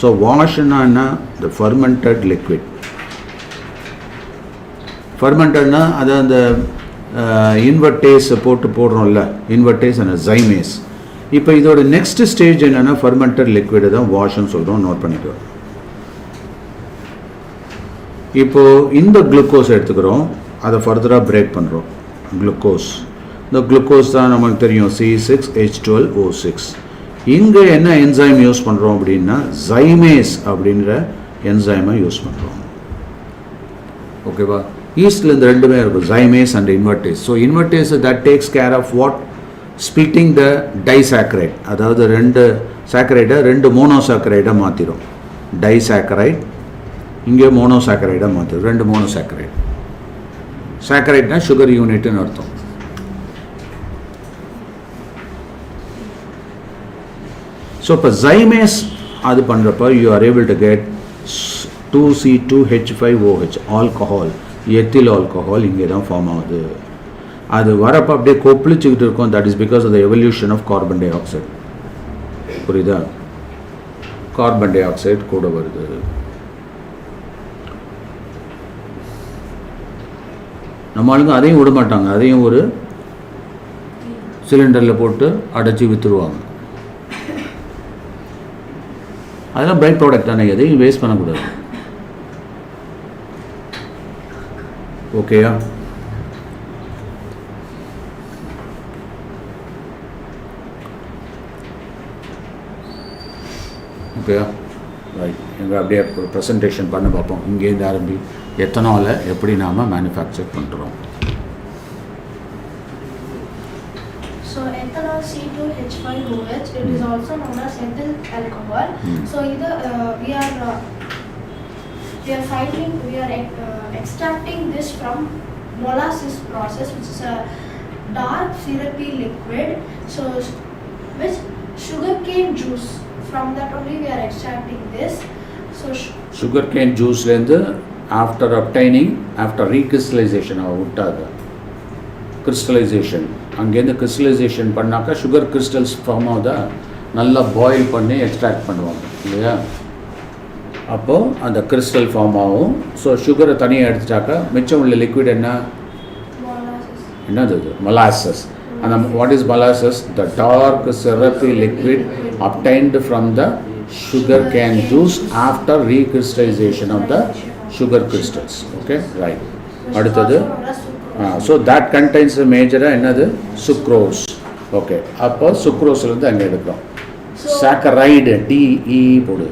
ஸோ வாஷ்னா என்ன, இந்த ஃபெர்மெண்டட் லிக்விட். ஃபெர்மெண்டட்னா அது அந்த இன்வெர்டேஸ் போடுறோம்ல, இன்வெர்டேஸ் அண்ட் ஜைமேஸ். இப்போ இதோட நெக்ஸ்ட் ஸ்டேஜ் என்னென்னா ஃபெர்மெண்டட் லிக்விடு தான் வாஷ்ன்னு சொல்கிறோம். நோட் பண்ணிக்கிறோம். இப்போது இந்த குளுக்கோஸ் எடுத்துக்கிறோம், அதை ஃபர்தராக பிரேக் பண்ணுறோம். குளுக்கோஸ், இந்த குளுக்கோஸ் தான் நமக்கு தெரியும், C6H12O6. இங்கே என்ன என்சைம் யூஸ் பண்ணுறோம் அப்படின்னா ஜைமேஸ் அப்படின்ற என்சைமை யூஸ் பண்ணுறோம். ஓகேவா? ஈஸ்டில் இந்த ரெண்டுமே இருக்கும், zymase and invertase. So invertase that takes care of what, splitting the disaccharide, அதாவது ரெண்டு சாக்கரைடை ரெண்டு மோனோசாக்கரைடாக மாற்றிடும். டைசாக்கரைட், இங்கே மோனோசாக்கரைடாக மாற்றிடும், ரெண்டு மோனோசாக்கரைட். சாக்கரைட்னா சுகர் யூனிட்னு அர்த்தம். ஸோ இப்போ ஜைமேஸ் அது பண்ணுறப்ப you are able to get 2C2H5OH alcohol, ethyl alcohol இங்கே தான் ஃபார்ம் ஆகுது. அது வரப்போ அப்படியே கொப்பளிச்சுக்கிட்டு இருக்கும். That is because of the evolution of carbon dioxide. புரியுதா? கார்பன் டை ஆக்சைடு கூட வருது. நம்ம ஆளுங்க அதையும் விட மாட்டாங்க, அதையும் ஒரு சிலிண்டரில் போட்டு அடைச்சி விற்றுருவாங்க. அதெல்லாம் பை ப்ராடக்ட் தானே, எதையும் வேஸ்ட் பண்ணக்கூடாது. ஓகேயா? ஓகேயா? ரைட். எங்கள் அப்படியே ப்ரெசன்டேஷன் பண்ண பார்ப்போம். இங்கேருந்து ஆரம்பி எத்தனாலை எப்படி நாம் மேனுஃபேக்சர் பண்ணுறோம். So ethanol C2H5OH, it is also known as ethyl alcohol. So either we are extracting this from molasses process, which is a dark syrupy liquid. So which sugarcane juice, from that only we are extracting this. So sugarcane juice lende after obtaining, after recrystallization or விட்டாது crystallization, அங்கேருந்து crystallisation பண்ணாக்கா sugar crystals form ஆகுதா, நல்லா boil பண்ணி extract பண்ணுவாங்க இல்லையா, அப்போது அந்த crystal form ஆகும். ஸோ சுகரை தனியாக எடுத்துட்டாக்கா மிச்சம் உள்ள லிக்விட் என்னது மொலாசஸ். அந்த what is molasses, the dark syrupy liquid obtained from the sugar cane juice after recrystallization of the sugar crystals. Okay, right. அடுத்தது ஸோ தட் கண்டெய்ன்ஸ் மேஜராக என்னது, சுக்ரோஸ். ஓகே, அப்போ சுக்ரோஸ்லேருந்து அங்கே எடுக்கிறோம். சாக்கரைடு, டிஇ போடு,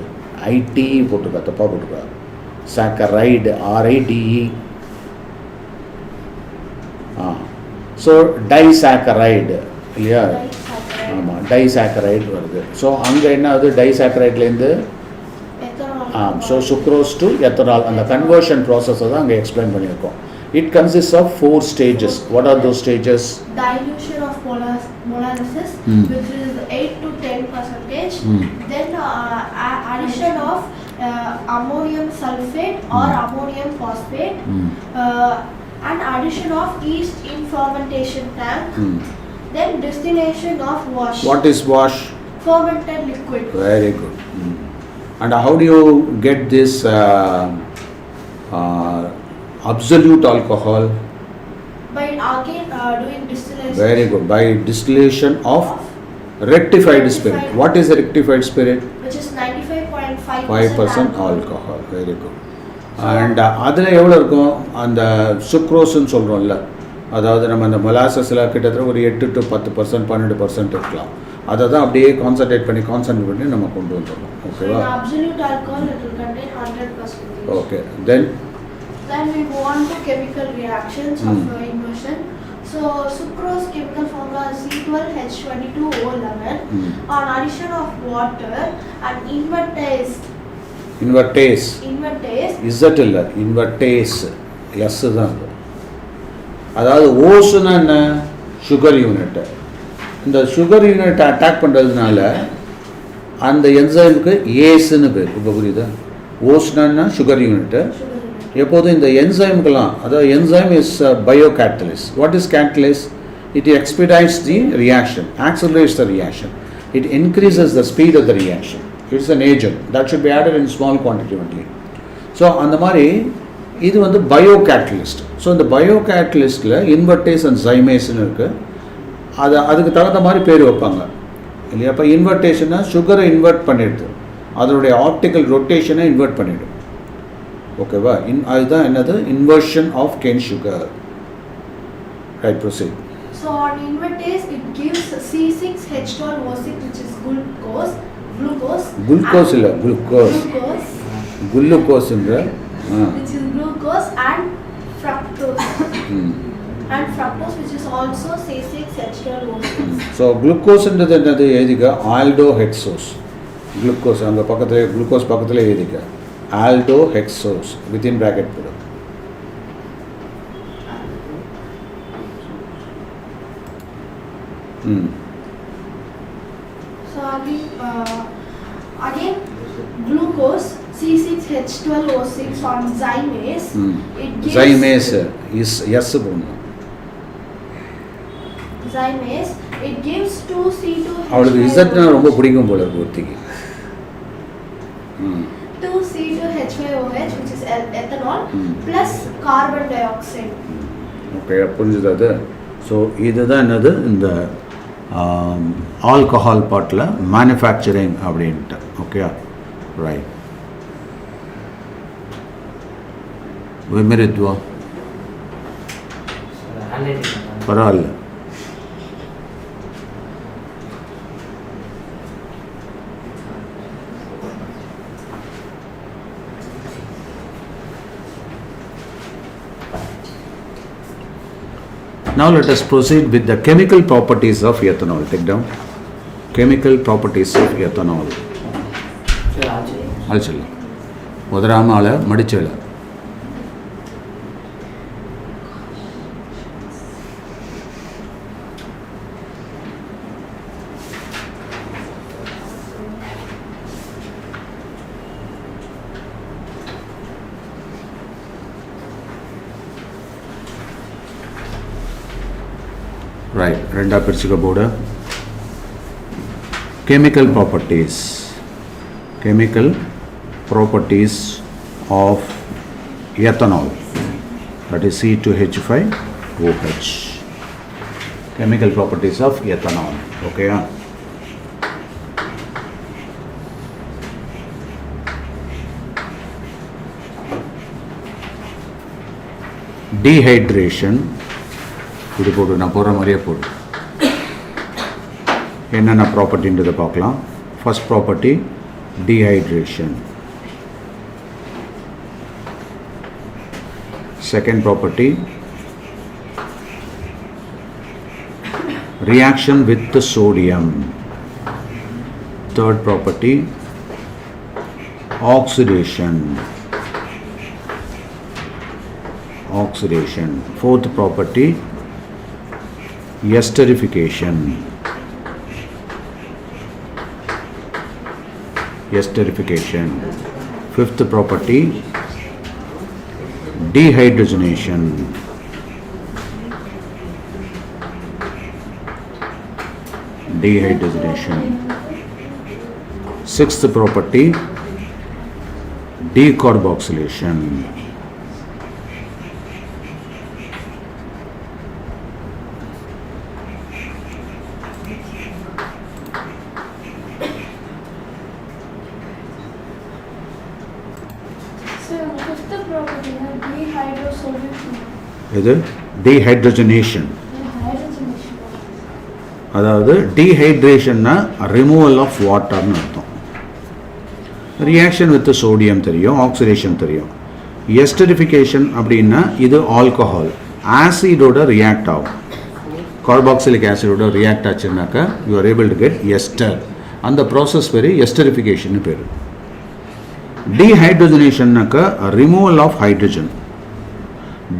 ஐடி போட்டுருக்கா, தப்பாக போட்டுருக்கா, சாக்கரைடு RIDE. ஸோ டைசாக்கரைடு இல்லையா, ஆமாம் டைசாக்கரைடு வருது. ஸோ அங்கே என்ன ஆகுது, டைசாக்கரைட்லேருந்து ஸோ சுக்ரோஸ் டு எத்தனால், அந்த கன்வர்ஷன் ப்ராசஸை தான் அங்கே எக்ஸ்பிளைன் பண்ணியிருக்கோம். It consists of 4 stages. What are those stages? Dilution of molasses, which is 8 to 10%. Then addition of ammonium sulfate or ammonium phosphate, and addition of yeast in fermentation tank. Then distillation of wash. What is wash? Fermented liquid. Very good. And how do you get this absolute alcohol? By again doing distillation. Very good. By distillation of rectified spirit. What is a rectified spirit? Which is 95.5% 5% alcohol. Very good. And அதில் எவ்வளோ இருக்கும், அந்த சுக்ரோஸ்ன்னு சொல்கிறோம்ல, அதாவது நம்ம அந்த மொலாசஸில் கிட்டத்தட்ட ஒரு 8 to 10%, 12% இருக்கலாம். அதை தான் அப்படியே கான்சன்ட்ரேட் பண்ணி நம்ம கொண்டு வந்துடலாம். ஓகேவா? Absolute alcohol it will contain 100%. Okay. Then we go on to chemical reactions of inversion. So sucrose chemical formula is C12H22O11 on addition of water and invertase Z இல்லை இன்வர்டேஸ் எஸ் தான் அது. அதாவது ஓஸ்னா என்ன, சுகர் யூனிட்டு. இந்த sugar யூனிட்டை attack பண்ணுறதுனால அந்த என்சைமுக்கு ஏஸ்ன்னு பேர். இப்போ புரியுதா? ஓஸ்னா சுகர் யூனிட்டு. எப்போதும் இந்த என்சைமுக்கெல்லாம், அதாவது enzyme is bio catalyst. What is catalyst? It expedites the reaction, accelerates the reaction. It increases the speed of the reaction. It's an agent that should be added in small quantity only. So அந்த மாதிரி இது வந்து bio catalyst. So இந்த bio கேட்டலிஸ்ட்டில் இன்வர்டேஸ் and ஜைமேஸ்ன்னு இருக்குது. அதுக்கு தகுந்த மாதிரி பேர் வைப்பாங்க இல்லையா? இப்போ இன்வர்டேஷன்னா சுகரை இன்வெர்ட் பண்ணிடுது, அதனுடைய ஆப்டிக்கல் ரொட்டேஷனை இன்வெர்ட் பண்ணிவிடும். ஓகேவா? அதுதான் என்னது, inversion of cane sugar. Right, proceed. So on invertase it gives C6H12O6 which is glucose இல்லை குளுக்கோஸ்ன்ற which is glucose and fructose and fructose which is also C6H12O6. So குளுக்கோஸ்ன்றது என்னது எழுதிக்க, ஆல்டோ ஹெக்ஸோஸ். குளுக்கோஸ் அங்கே பக்கத்தில், glucose பக்கத்தில் எழுதிக்க Alto hexose within bracket போடும். So again glucose C6H12O6 on zymase it gives zymase is yes போடணும். zymase it gives 2C2H5OH. அவளுக்கு இசட்னா ரொம்ப பிடிக்கும் போல இருக்கு ஒருத்திக்கு. 2C2H5OH which is ethanol plus carbon dioxide. Okay, புரிஞ்சுது அது. ஸோ இதுதான் என்னது, இந்த ஆல்கஹால் பாட்டில் மேனுஃபேக்சரிங் அப்படின்ட்டு. Okay, right. விமரித்வா பரவாயில்ல. Now let us proceed with the chemical properties of ethanol. Take down. Chemical properties of ethanol. Alchala. Udaramala madichala. Right, ரெண்டா பிரிச்சுக்க board. Chemical properties of ethanol, that is C2H5OH. Chemical properties of ethanol. Okay, dehydration. இது போட்டு நான் போடுற மாதிரியே போடு. என்னென்ன ப்ராப்பர்ட்டின்றதை பார்க்கலாம். First property dehydration. Second property reaction with sodium. Third property oxidation. Fourth property esterification. Fifth property dehydrogenation. Sixth property decarboxylation. இது டீஹைட்ரோஜனேஷன். அதாவது டீஹைட்ரேஷன்னா ரிமூவல் ஆஃப் வாட்டர்னு அர்த்தம். ரியாக்ஷன் வித் சோடியம் தெரியும், ஆக்சிடேஷன் தெரியும். எஸ்டரிஃபிகேஷன் அப்படின்னா இது ஆல்கஹால் ஆசிடோட ரியாக்ட் ஆகும். carboxylic acid ஓட react ஆச்சுனாக்கா you are able to get ester. அந்த process பேரு esterification பேரு. Dehydrogenation நாக்கா removal of hydrogen.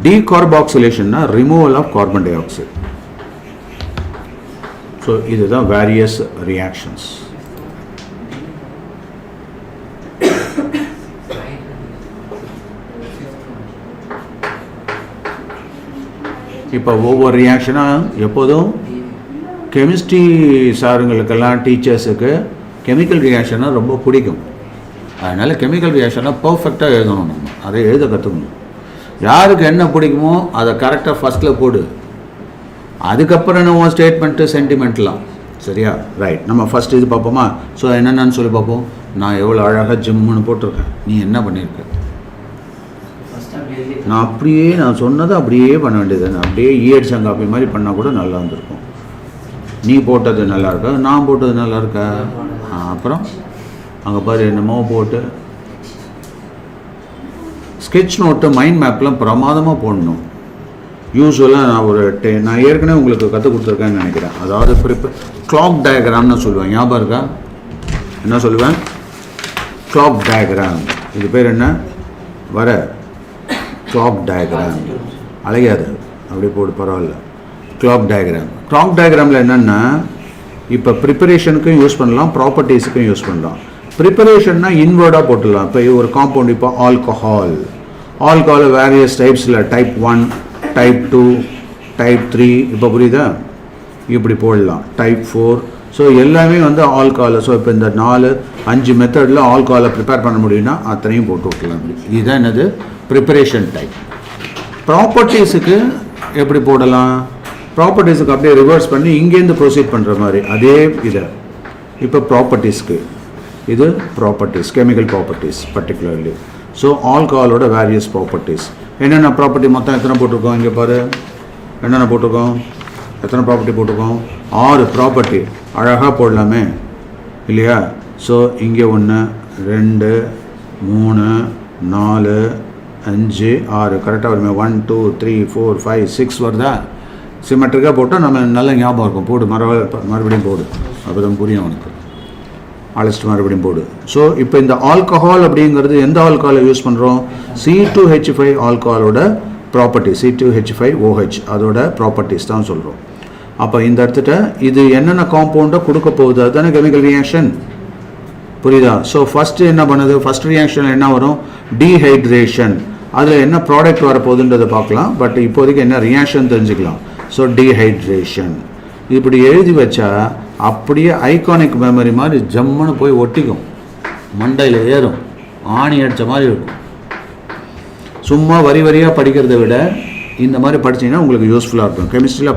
Decarboxylation na removal of carbon dioxide. So இதுதான் various reactions. இப்போ ஒவ்வொரு ரியாக்ஷனாக எப்போதும் கெமிஸ்ட்ரி சாருங்களுக்கெல்லாம் டீச்சர்ஸுக்கு கெமிக்கல் ரியாக்ஷனாக ரொம்ப பிடிக்கும். அதனால் கெமிக்கல் ரியாக்ஷனாக பர்ஃபெக்டாக எழுதணும். நம்ம அதை எழுத கற்றுக்கணும். யாருக்கு என்ன பிடிக்குமோ அதை கரெக்டாக ஃபஸ்ட்டில் போடு. அதுக்கப்புறம் நம்ம ஸ்டேட்மெண்ட்டு சென்டிமெண்ட்லாம் சரியா? ரைட். நம்ம ஃபஸ்ட் இது பார்ப்போமா? ஸோ என்னென்னு சொல்லி பார்ப்போம். நான் எவ்வளோ அழகாக ஜிம்முன்னு போட்டிருக்கேன், நீ என்ன பண்ணியிருக்க? நான் சொன்னதை அப்படியே பண்ண வேண்டியது. அப்படியே ஈயடிச்சங்க காப்பி மாதிரி பண்ணால் கூட நல்லா இருந்திருக்கும். நீ போட்டது நல்லா இருக்கா, நான் போட்டது நல்லா இருக்கா? அப்புறம் அங்கே பாரு என்னமோ போட்டு ஸ்கெட்ச் நோட்டு மைண்ட் மேப்லாம் பிரமாதமாக போடணும். யூஸ்வலாக நான் ஏற்கனவே உங்களுக்கு கற்றுக் கொடுத்துருக்கேன்னு நினைக்கிறேன். அதாவது கிளாக் டயக்ராம்னு சொல்லுவேன். ஞாபகம் இருக்கா? என்ன சொல்லுவேன்? Clock diagram. இது பேர் என்ன? வர கிளாக் டயக்ராம். அழகாது அப்படி போடு, பரவாயில்ல. Clock diagram. கிளாக் டயக்ராமில் என்னென்னா இப்போ ப்ரிப்பரேஷனுக்கும் யூஸ் பண்ணலாம், ப்ராப்பர்ட்டிஸுக்கும் யூஸ் பண்ணலாம். ப்ரிப்பரேஷன்னா இன்வேர்டாக போட்டுடலாம். இப்போ ஒரு காம்பவுண்ட், இப்போ ஆல்கஹால் வேரியஸ் டைப்ஸில் டைப் 1, டைப் 2, டைப் 3, இப்போ புரியுதா? இப்படி போடலாம். டைப் 4. ஸோ எல்லாமே வந்து ஆல்கஹால். ஸோ இப்போ இந்த 4-5 மெத்தடில் ஆல்கஹாலை ப்ரிப்பேர் பண்ண முடியும்னா அத்தனையும் போட்டு விட்டுலாம். இதுதான் என்னது? Preparation type. ப்ராப்பர்ட்டிஸுக்கு எப்படி போடலாம்? ப்ராப்பர்ட்டிஸுக்கு அப்படியே ரிவர்ஸ் பண்ணி இங்கேருந்து ப்ரொசீட் பண்ணுற மாதிரி அதே இதை. இப்போ ப்ராப்பர்ட்டிஸ்க்கு இது properties, chemical properties particularly. So ஆல்கஹாலோட வேரியஸ் ப்ராப்பர்ட்டிஸ். என்னென்ன ப்ராப்பர்ட்டி மொத்தம் எத்தனை போட்டிருக்கோம்? இங்கே பாரு என்னென்ன போட்டிருக்கோம், எத்தனை ப்ராப்பர்ட்டி போட்டிருக்கோம்? 6 ப்ராப்பர்ட்டி. அழகாக போடலாமே இல்லையா? ஸோ இங்கே 1 2 3 4 5 6 கரெக்டாக வருமே. 1 2 3 4 5 6 வருதா? சிமெட்ரிக்காக போட்டால் நம்ம நல்ல ஞாபகம் இருக்கும். போடு, மறுபடியும் போடு, அப்போ தான் புரியும் அவனுக்கு. அழைச்சிட்டு மறுபடியும் போடு. ஸோ இப்போ இந்த ஆல்கஹால் அப்படிங்கிறது எந்த ஆல்கஹாலை யூஸ் பண்ணுறோம்? C2H5 ஆல்கஹாலோட ப்ராப்பர்ட்டி, C2H5OH அதோட ப்ராப்பர்ட்டிஸ் தான் சொல்கிறோம். அப்போ இந்த இடத்துல இது என்னென்ன காம்பவுண்டை கொடுக்க போகுது, அதுதானே கெமிக்கல் ரியாக்ஷன். புரியுதா? ஸோ ஃபஸ்ட்டு என்ன பண்ணுது? ஃபஸ்ட் ரியாக்ஷன் என்ன வரும்? டீஹைட்ரேஷன். அதில் என்ன ப்ராடக்ட் வரப்போகுதுன்றதை பார்க்கலாம். பட் இப்போதைக்கு என்ன ரியாக்ஷன் தெரிஞ்சுக்கலாம். ஸோ டீஹைட்ரேஷன் இப்படி எழுதி வச்சா அப்படியே ஐகானிக் மெமரி மாதிரி ஜம்முன்னு போய் ஒட்டிக்கும், மண்டையில் ஏறும், ஆணி அடித்த மாதிரி இருக்கும். சும்மா வரி வரியாக படிக்கிறத விட இந்த மாதிரி படிச்சிங்கன்னா உங்களுக்கு யூஸ்ஃபுல்லாக இருக்கும். கெமிஸ்ட்ரியில்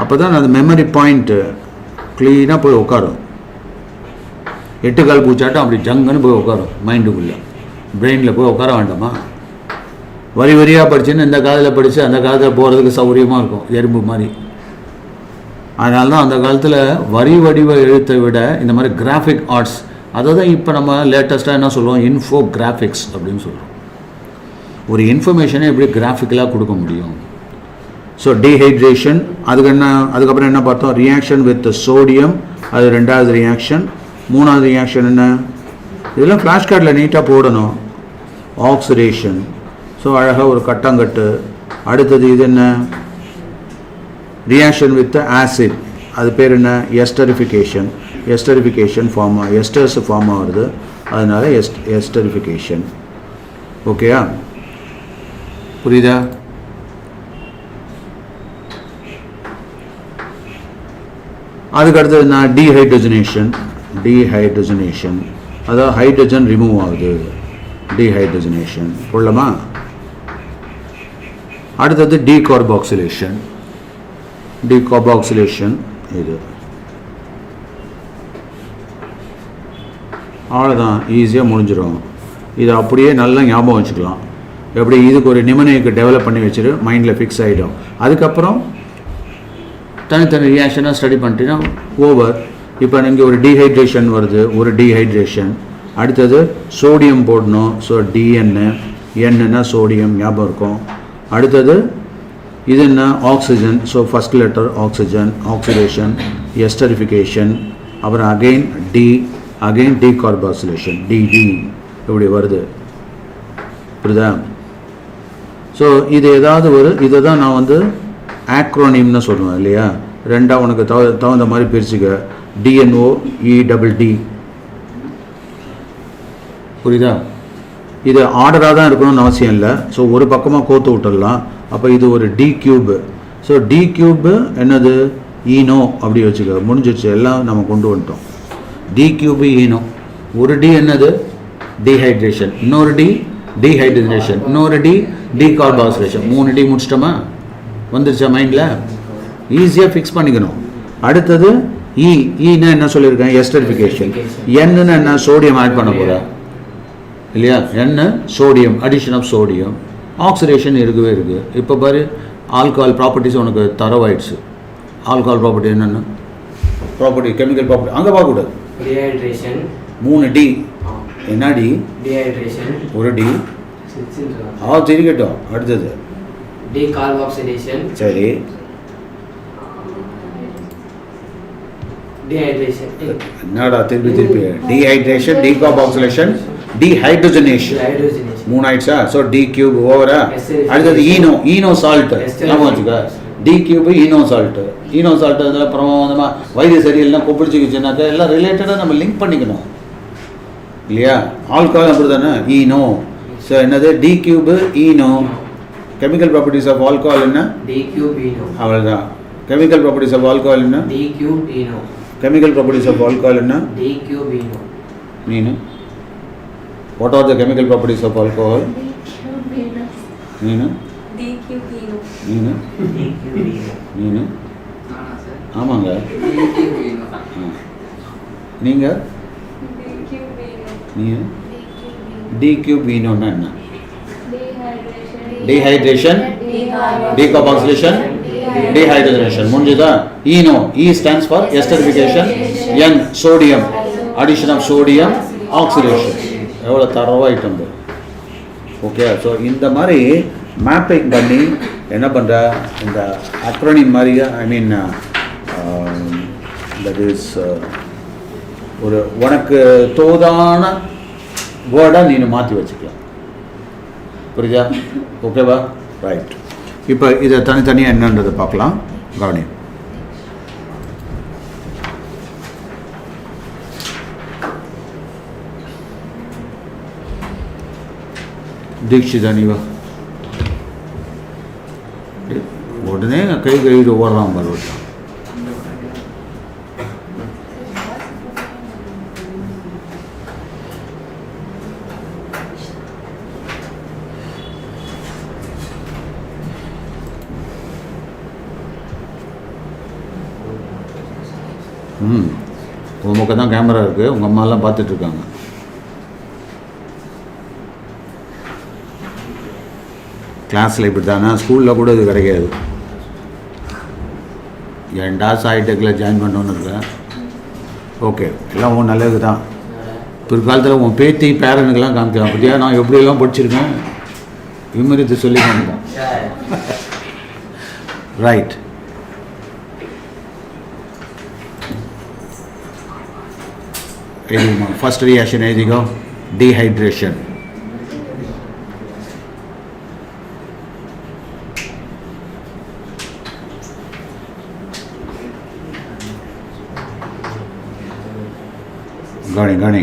அப்போ தான் அந்த மெமரி பாயிண்ட்டு க்ளீனாக போய் உட்காரும். 8 கால் பூச்சாட்டம் அப்படி ஜங்குன்னு போய் உட்காரும் மைண்டுக்குள்ளே, பிரெயினில் போய் உட்கார வேண்டாமா? வரி வரியாக படிச்சுன்னு இந்த காலத்தில் படித்து அந்த காலத்தில் போகிறதுக்கு சௌகரியமாக இருக்கும், எறும்பு மாதிரி. அதனால தான் அந்த காலத்தில் வரி வடிவ எழுத்தை விட இந்த மாதிரி கிராஃபிக் ஆர்ட்ஸ், அதை தான் இப்போ நம்ம லேட்டஸ்ட்டாக என்ன சொல்லுவோம்? இன்ஃபோ கிராஃபிக்ஸ் அப்படின்னு சொல்கிறோம். ஒரு இன்ஃபர்மேஷனை எப்படி கிராஃபிக்கலாக கொடுக்க முடியும். So dehydration. அதுக்கப்புறம் என்ன பார்த்தோம்? ரியாக்ஷன் வித் சோடியம், அது 2வது ரியாக்ஷன். 3வது ரியாக்ஷன் என்ன? இதெல்லாம் ஃப்ளாஷ் கார்டில் நீட்டாக போடணும். ஆக்சிடேஷன். ஸோ அழகாக ஒரு கட்டங்கட்டு. அடுத்தது இது என்ன? ரியாக்ஷன் வித் ஆசிட், அது பேர் என்ன? எஸ்டரிஃபிகேஷன். எஸ்டரிஃபிகேஷன் எஸ்டர்ஸ் ஃபார்ம் ஆகுது, அதனால எஸ்டரிஃபிகேஷன். ஓகேயா? புரியுதா? அதுக்கு அடுத்தது என்ன? டீஹைட்ரஜனேஷன். டீஹைட்ரஜனேஷன் அதாவது ஹைட்ரஜன் ரிமூவ் ஆகுது, டீஹைட்ரஜனேஷன் போடலாமா? அடுத்தது டீகார்பாக்சிலேஷன். டீகார்பாக்சிலேஷன் இது அவ்வளோதான், ஈஸியாக முடிஞ்சிடும். இதை அப்படியே நல்லா ஞாபகம் வச்சுக்கலாம். எப்படி இதுக்கு ஒரு நிமனைக்கு டெவலப் பண்ணி வச்சுரு, மைண்டில் ஃபிக்ஸ் ஆகிடும். அதுக்கப்புறம் தனித்தனி ரியாக்ஷனாக ஸ்டடி பண்ணிட்டீங்கன்னா ஓவர். இப்போ இங்கே ஒரு டீஹைட்ரேஷன் வருது, ஒரு டீஹைட்ரேஷன். அடுத்தது சோடியம் போடணும். ஸோ டிஎன்னு, என்னன்னா சோடியம் ஞாபகம் இருக்கும். அடுத்தது இது என்ன oxygen. So first letter oxygen, oxidation, esterification, அப்புறம் அகெயின் டீகார்பாக்சிலேஷன், டிடி இப்படி வருது. புரியுதா? ஸோ இது ஏதாவது ஒரு இதை தான் நான் வந்து ஆக்ரோனிம்னு சொல்லுவேன் இல்லையா. ரெண்டாக உனக்கு தகுந்த மாதிரி பிரிச்சுக்க. டிஎன்ஓ இடி. புரியுதா? இது ஆர்டராக தான் இருக்கணும்னு அவசியம் இல்லை. ஸோ ஒரு பக்கமாக கோத்து விட்டுடலாம். அப்போ இது ஒரு D cube. So D cube என்னது? ஈனோ அப்படி வச்சுக்க. முடிஞ்சிடுச்சு, எல்லாம் நம்ம கொண்டு வந்துட்டோம். D cube Eno. ஒரு டி என்னது? டீஹைட்ரேஷன். இன்னொரு டி டீஹைட்ரேஷன், இன்னொரு டி டீகார்பாக்சிலேஷன். 3 டி முடிச்சிட்டோமா? வந்துருச்சா மைண்டில்? ஈஸியாக ஃபிக்ஸ் பண்ணிக்கணும். அடுத்தது ஈனா என்ன சொல்லியிருக்கேன்? எஸ்டரிஃபிகேஷன். என்னன்னு என்ன? சோடியம் ஆட் பண்ண போகிறேன் இல்லையா. என்ன? Sodium, addition of sodium. Oxidation இருக்கவே இருக்குது. இப்போ பாரு, ஆல்கஹால் ப்ராப்பர்ட்டிஸ் உனக்கு தரவாயிடுச்சு. ஆல்கஹால் ப்ராப்பர்ட்டி என்னென்ன ப்ராப்பர்ட்டி? கெமிக்கல் ப்ராப்பர்ட்டி அங்கே பார்க்கக்கூடாது. Dehydration 3 D. என்ன டி? டீஹைட்ரேஷன் ஒரு டி. தெரிக்கட்டும். அடுத்தது டீகார்பாக்சிலேஷன். சரி, டீஹைட்ரேஷன். என்னடா திருப்பி டீஹைட்ரேஷன், டீகார்பாக்சிலேஷன், டீஹைட்ரோஜனேஷன். 3 ஆயிடுச்சா? ஸோ டி கியூப் ஓவரா. அடுத்தது ஈனோ சால்ட். நம்ம வச்சுக்க. D cube Eno salt. Eno salt அதில் பிரமாதமாக வைத்திய சரியில்லைனா கொப்பிடிச்சிக்கிச்சுனாக்கா எல்லாம் ரிலேட்டடாக நம்ம லிங்க் பண்ணிக்கணும் இல்லையா. ஆல்கஹால் அப்படி தானே? ஈனோ. ஸோ என்னது? D cube ENO. Chemical properties of alcohol என்ன? D cube ENO. அவ்வளோதான். கெமிக்கல் ப்ராப்பர்ட்டிஸ் ஆஃப் ஆல்கஹால் என்ன? D cube ENO. Chemical properties of alcohol என்ன? D cube ENO. நீனு what are the chemical properties of alcohol? நீனு ஆமாங்க. நீங்கள் D cube ஈனோன்னா என்ன? Dehydration, decarboxylation, dehydrogenation. முடிஞ்சுதா? ENO. E stands for esterification. N sodium, addition of sodium, oxidation. எவ்வளோ தரவாயிட்டம். ஓகே. ஸோ இந்த மாதிரி மேப்பிங் பண்ணி என்ன பண்ணுற, இந்த அக்ரோனிம் மாதிரி, ஐ மீன் தட் இஸ் ஒரு உனக்கு தோதான வேர்டாக நீ மாற்றி வச்சுக்கலாம். புரியுதா? ஓகேவா? ரைட். இப்போ இதை தனித்தனியாக என்னன்றதை பார்க்கலாம். கவனி. தீட்சிதா நீ வா. உடனே கை கழுவிட்டு ஓடுறான் பாரு. உன் பக்கம் தான் கேமரா இருக்குது. உங்கள் அம்மாலாம் பார்த்துட்ருக்காங்க. கிளாஸில் இப்படி தானே, ஸ்கூலில் கூட இது கிடைக்காது. ஏன்டா சாய்டெக்கில் ஜாயின் பண்ணோன்னு இருக்கேன். ஓகே, எல்லாம் உன் நல்லது தான். பிற்காலத்தில் உன் பேத்தி பேரனுக்கெல்லாம் காமிக்கலாம். பற்றியா நான் எப்படியெல்லாம் படிச்சிருக்கேன், விமரித்து சொல்லி காமிக்கலாம். ரைட். எழுதிமா. ஃபர்ஸ்ட் ரியாக்ஷன் எழுதிக்கோ. டீஹைட்ரேஷன். கவனி.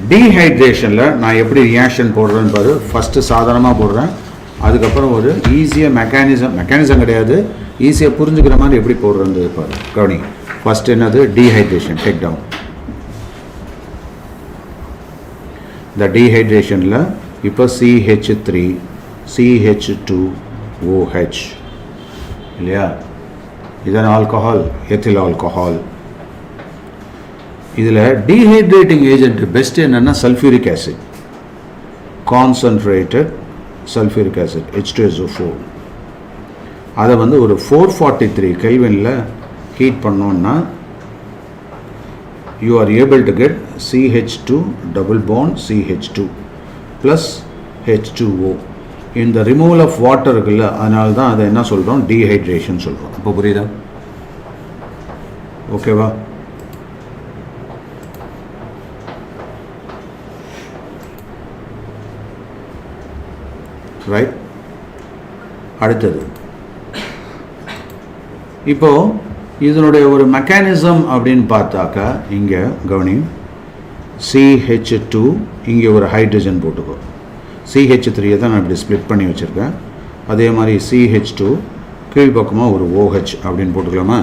டீஹைட்ரேஷனில் நான் எப்படி ரியாக்ஷன் போடுறேன்னு பாரு. ஃபஸ்ட்டு சாதாரணமாக போடுறேன். அதுக்கப்புறம் ஒரு ஈஸியாக மெக்கானிசம் கிடையாது, ஈஸியாக புரிஞ்சுக்கிற மாதிரி எப்படி போடுறது பாரு. கவனி. ஃபஸ்ட் என்னது? டீஹைட்ரேஷன். Take down. இந்த டீஹைட்ரேஷனில் இப்போ CH3 CH2OH இல்லையா. இதன் ஆல்கஹால் எத்தில் ஆல்கஹால். இதில் டீஹைட்ரேட்டிங் ஏஜென்ட் பெஸ்ட் என்னென்னா sulphuric acid, concentrated sulphuric acid H2SO4. அதை வந்து ஒரு 443 கெல்வினில் ஹீட் பண்ணோன்னா you are able to get CH2 double bond CH2 plus H2O இந்த ரிமூவல் ஆஃப் வாட்டர் இருக்குல்ல, அதனால தான் அதை என்ன சொல்கிறோம், டீஹைட்ரேஷன் சொல்கிறோம். இப்போ புரியுதா? ஓகேவா? ரைட். அடுத்தது இப்போ இதனுடைய ஒரு மெக்கானிசம் அப்படின்னு பார்த்தாக்கா, இங்கே கவனி, CH2 இங்கே ஒரு ஹைட்ரஜன் போட்டுக்கோ, CH3 தான் நான் இப்படி ஸ்ப்ளிட் பண்ணி வச்சுருக்கேன். அதே மாதிரி CH2 கீழ்ப்பக்கமாக ஒரு OH அப்படின்னு போட்டுக்கலாமா?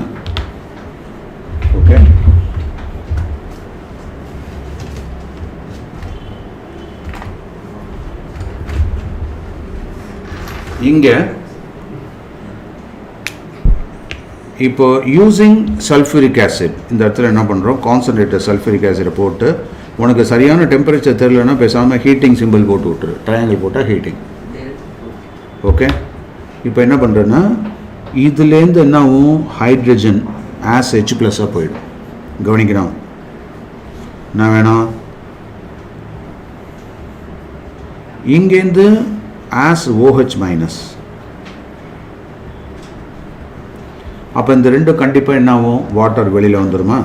ஓகே. இங்கே இப்போ யூஸிங் சல்ஃபூரிக் ஆசிட், இந்த இடத்துல என்ன பண்ணுறோம், கான்சன்ட்ரேட்டட் சல்ஃபூரிக் ஆசிடை போட்டு, உனக்கு சரியான டெம்பரேச்சர் தெரியலன்னா பேசாமல் ஹீட்டிங் சிம்பிள் போட்டு விட்டுரு, ட்ரையாங்கிள் போட்டால் ஹீட்டிங். ஓகே. இப்போ என்ன பண்ணுறேன்னா, இதுலேருந்து என்ன ஆகும், ஹைட்ரஜன் ஆஸ் H+ போயிடும். கவனிக்கணும், என்ன வேணும், இங்கேருந்து ஆஸ் OH-. அப்போ இந்த ரெண்டும் கண்டிப்பாக என்ன ஆகும், வாட்டர் வெளியில் வந்துடுமா?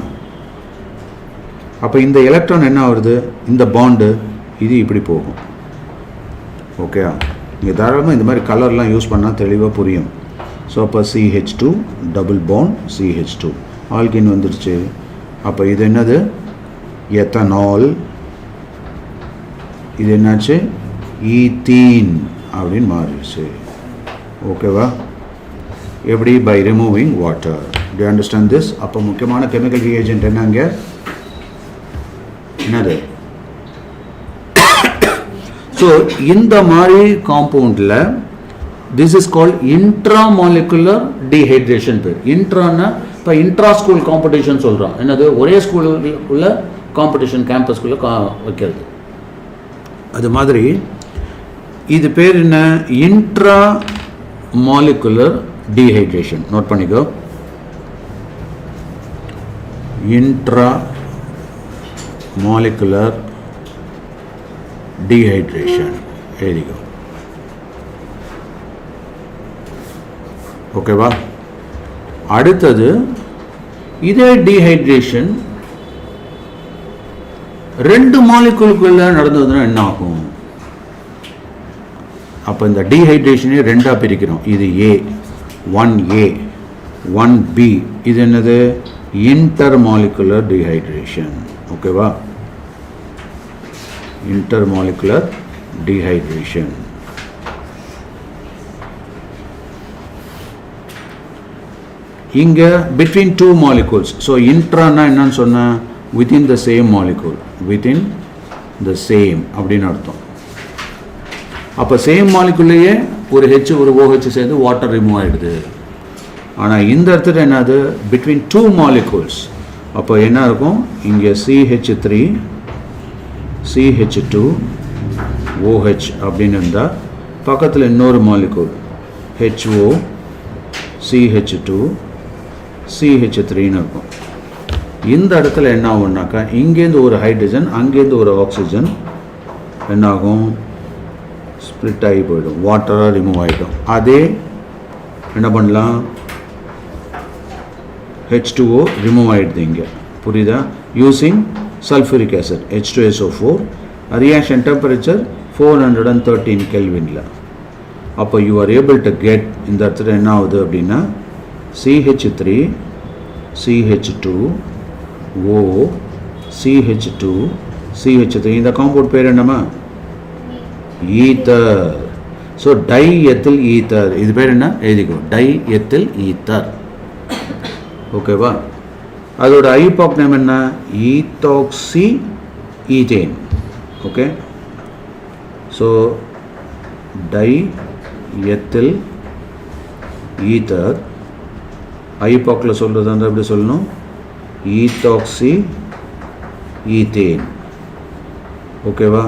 அப்போ இந்த எலக்ட்ரான் என்ன ஆகுது, இந்த பாண்டு இது இப்படி போகும். ஓகே. இங்கே தாராளமாக இந்த மாதிரி கலர்லாம் யூஸ் பண்ணால் தெளிவாக புரியும். ஸோ அப்போ CH2 டபுள் பாண்ட் CH2 ஆல்கின் வந்துடுச்சு. அப்போ இது என்னது, எத்தனால். இது என்னாச்சு, ஈத்தீன் அப்படின்னு மாறிடுச்சு. ஓகேவா? எப்படி, by removing water. Do you understand this? அப்போ முக்கியமான கெமிக்கல் ரியேஜென்ட் என்னங்க, என்னது? ஸோ இந்த மாதிரி காம்பவுண்டில் this is called intramolecular dehydration பேர். இன்ட்ரான்னா இப்போ இன்ட்ரா ஸ்கூல் காம்படிஷன் சொல்கிறோம், என்னது, ஒரே ஸ்கூலுக்குள்ள காம்படிஷன் கேம்பஸ்குள்ளே வைக்கிறது. அது மாதிரி இது பேர் என்ன, இன்ட்ரா மாலிகுலர் டீஹைட்ரேஷன். நோட் பண்ணிக்கோ, இன்ட்ரா மாலிகுலர் டீஹைட்ரேஷன் எழுதிக்கோ. ஓகேவா? அடுத்தது இதே டீஹைட்ரேஷன் ரெண்டு மாலிகுலுக்குள்ள நடந்ததுன்னா என்ன ஆகும்? அப்போ இந்த டீஹைட்ரேஷனே ரெண்டாக பிரிக்கிறோம். இது A, 1B. இது என்னது, இன்டர்மாலிகுலர் டீஹைட்ரேஷன். ஓகேவா? Intermolecular dehydration. இங்கே between two molecules. ஸோ இன்ட்ரான்னா என்னன்னு சொன்னேன், within the same molecule, within the same அப்படின்னு அர்த்தம். அப்போ சேம் மாலிகுல்லையே ஒரு H ஒரு OH சேர்ந்து வாட்டர் ரிமூவ் ஆகிடுது. ஆனால் இந்த இடத்துல என்னது, between two molecules. அப்போ என்ன இருக்கும், இங்கே CH3 CH2 OH அப்படின்னு இருந்தால் பக்கத்தில் இன்னொரு மாலிகுல் HO CH2 CH3ன்னு இருக்கும். இந்த இடத்துல என்ன ஆகும்னாக்கா, இங்கேருந்து ஒரு ஹைட்ரஜன் அங்கேருந்து ஒரு ஆக்சிஜன் என்ன ஆகும், ஸ்ப்ளிட் ஆகி போயிடும், வாட்டராக ரிமூவ் ஆகிடும். அதே என்ன பண்ணலாம், H2O ரிமூவ் ஆகிடுது இங்கே. புரியுதா? Using sulphuric acid H2SO4, reaction temperature 413 கெல்வினில். அப்போ you are able to get, இந்த இடத்துல என்ன ஆகுது அப்படின்னா, CH3 CH2 O CH2 CH3. இந்த காம்பவுண்ட் பேர் என்னமா, ether. So di ethyl ether, இது பேர் என்ன எழுதிக்கோ, டை எத்தில் ஈத்தர். ஓகேவா? அதோட ஐபாக் நேம் என்ன, ethoxy ethane. Okay. So di ethyl ether. ஐபாக்கில் சொல்கிறது அந்த எப்படி சொல்லணும், ஈத்தாக்சி ஈத்தேன். ஓகேவா?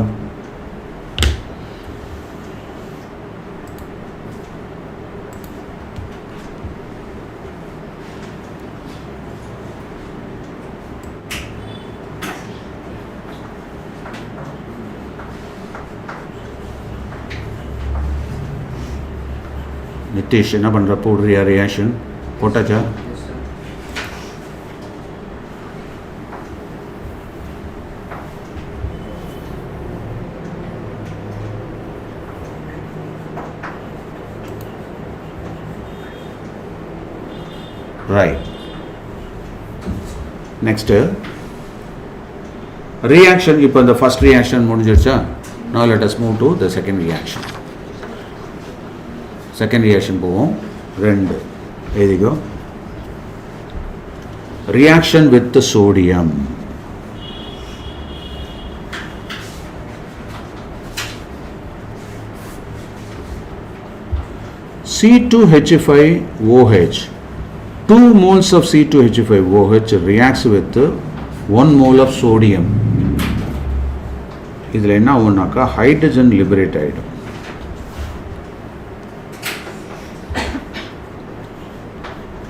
நிதிஷ் என்ன பண்ணுற போடுறியா ரியாக்ஷன் போட்டாச்சா? Yes, sir. Right. Next, reaction. இப்போ இந்த first reaction முடிஞ்சிருச்சா? Now let us move to the second reaction. Second reaction போவோம். 2. எழுதிக்கோ. Reaction with the sodium. C2H5OH. 2 moles of C2H5OH reacts with 1 mole of sodium. இதில் என்ன ஆகும்னாக்கா hydrogen liberate ஆகிடும்.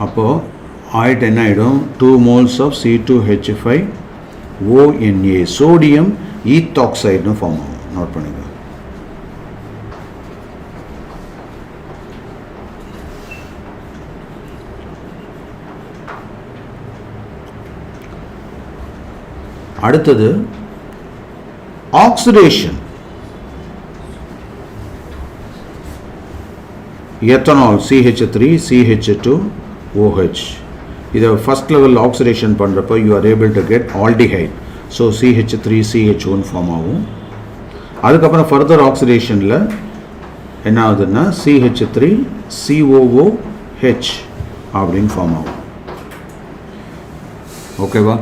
அப்போது ஆயிட்டு என்ன ஆகிடும் 2 moles of C2H5ONA சோடியம் ஈத்தாக்சைடுன்னு ஃபார்ம் ஆகும். நோட் பண்ணிக்க. அடுத்தது ஆக்சிடேஷன். Ethanol CH3CH2OH. இதை ஃபர்ஸ்ட் லெவல் ஆக்சிடேஷன் பண்ணுறப்போ you are able to get aldehyde. So CH3CH1 form ஆகும். அதுக்கப்புறம் ஃபர்தர் ஆக்சிடேஷனில் என்ன ஆகுதுன்னா CH3COOH அப்படின்னு ஃபார்ம் ஆகும். ஓகேவா?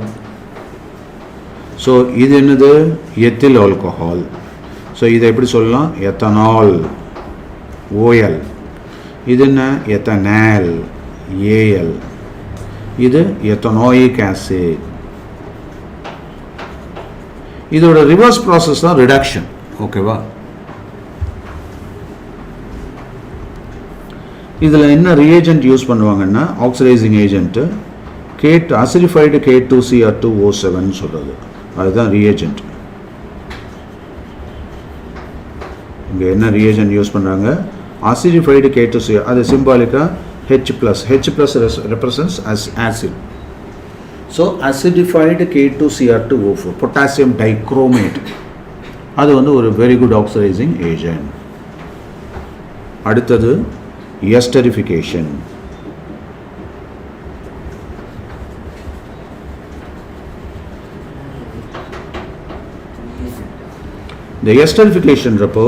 ஸோ இது என்னது எத்தில் ஆல்கஹால். ஸோ இதை எப்படி சொல்லலாம் எத்தனால் OL. இது என்ன எத்தனால் AL. இது எத்தனாயிக் ஆசிட். இதோட ரிவர்ஸ் ப்ராசஸ் தான் ரிடக்ஷன். ஓகேவா? இதில் என்ன ரியேஜென்ட் யூஸ் பண்ணுவாங்கன்னா ஆக்சிடைசிங் ஏஜென்ட்டு அசிடிஃபைடு K2Cr2O7 சொல்கிறது. அதுதான் ரியேஜென்ட். இங்கே என்ன ரியேஜென்ட் யூஸ் பண்ணுறாங்க அசிடிஃபைடு K2Cr. அது சிம்பாலிக்காக H+. H+ represents as acid. So acidified K2Cr2O4 potassium dichromate. அது வந்து ஒரு வெரி குட் ஆக்சிடைசிங் ஏஜென்ட். அடுத்தது எஸ்டரிஃபிகேஷன். இந்த எஸ்டரிஃபிகேஷன்றப்போ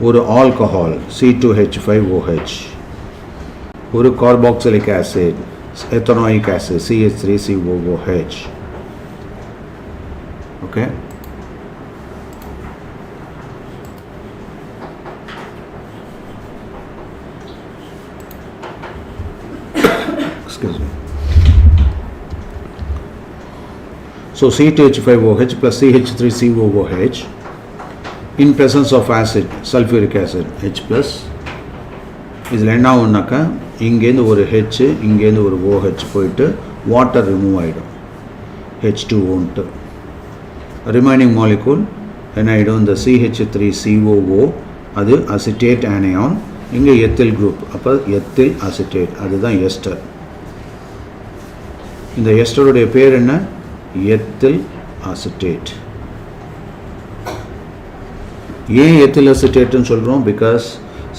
ஒரு ஆல்கஹால் C2H5OH, ஒரு carboxylic acid ethanoic acid CH3COOH. Okay. Excuse me. So C2H5OH plus CH3COOH in presence of acid, sulfuric acid H+. இதில் என்ன ஆகும்னாக்கா இங்கேருந்து ஒரு H இங்கேருந்து ஒரு OH போயிட்டு வாட்டர் ரிமூவ் ஆகிடும் H2O. ரிமைனிங் மாலிகூல் என்ன ஆகிடும் இந்த CH3COO அது அசிட்டேட் ஆனியான். இங்கே எத்தில் குரூப். அப்போ எத்தில் அசிட்டேட் அதுதான் எஸ்டர். இந்த எஸ்டருடைய பேர் என்ன எத்தில் அசிட்டேட். ஏன் எத்தில் அசிட்டேட்னு சொல்கிறோம்? பிகாஸ்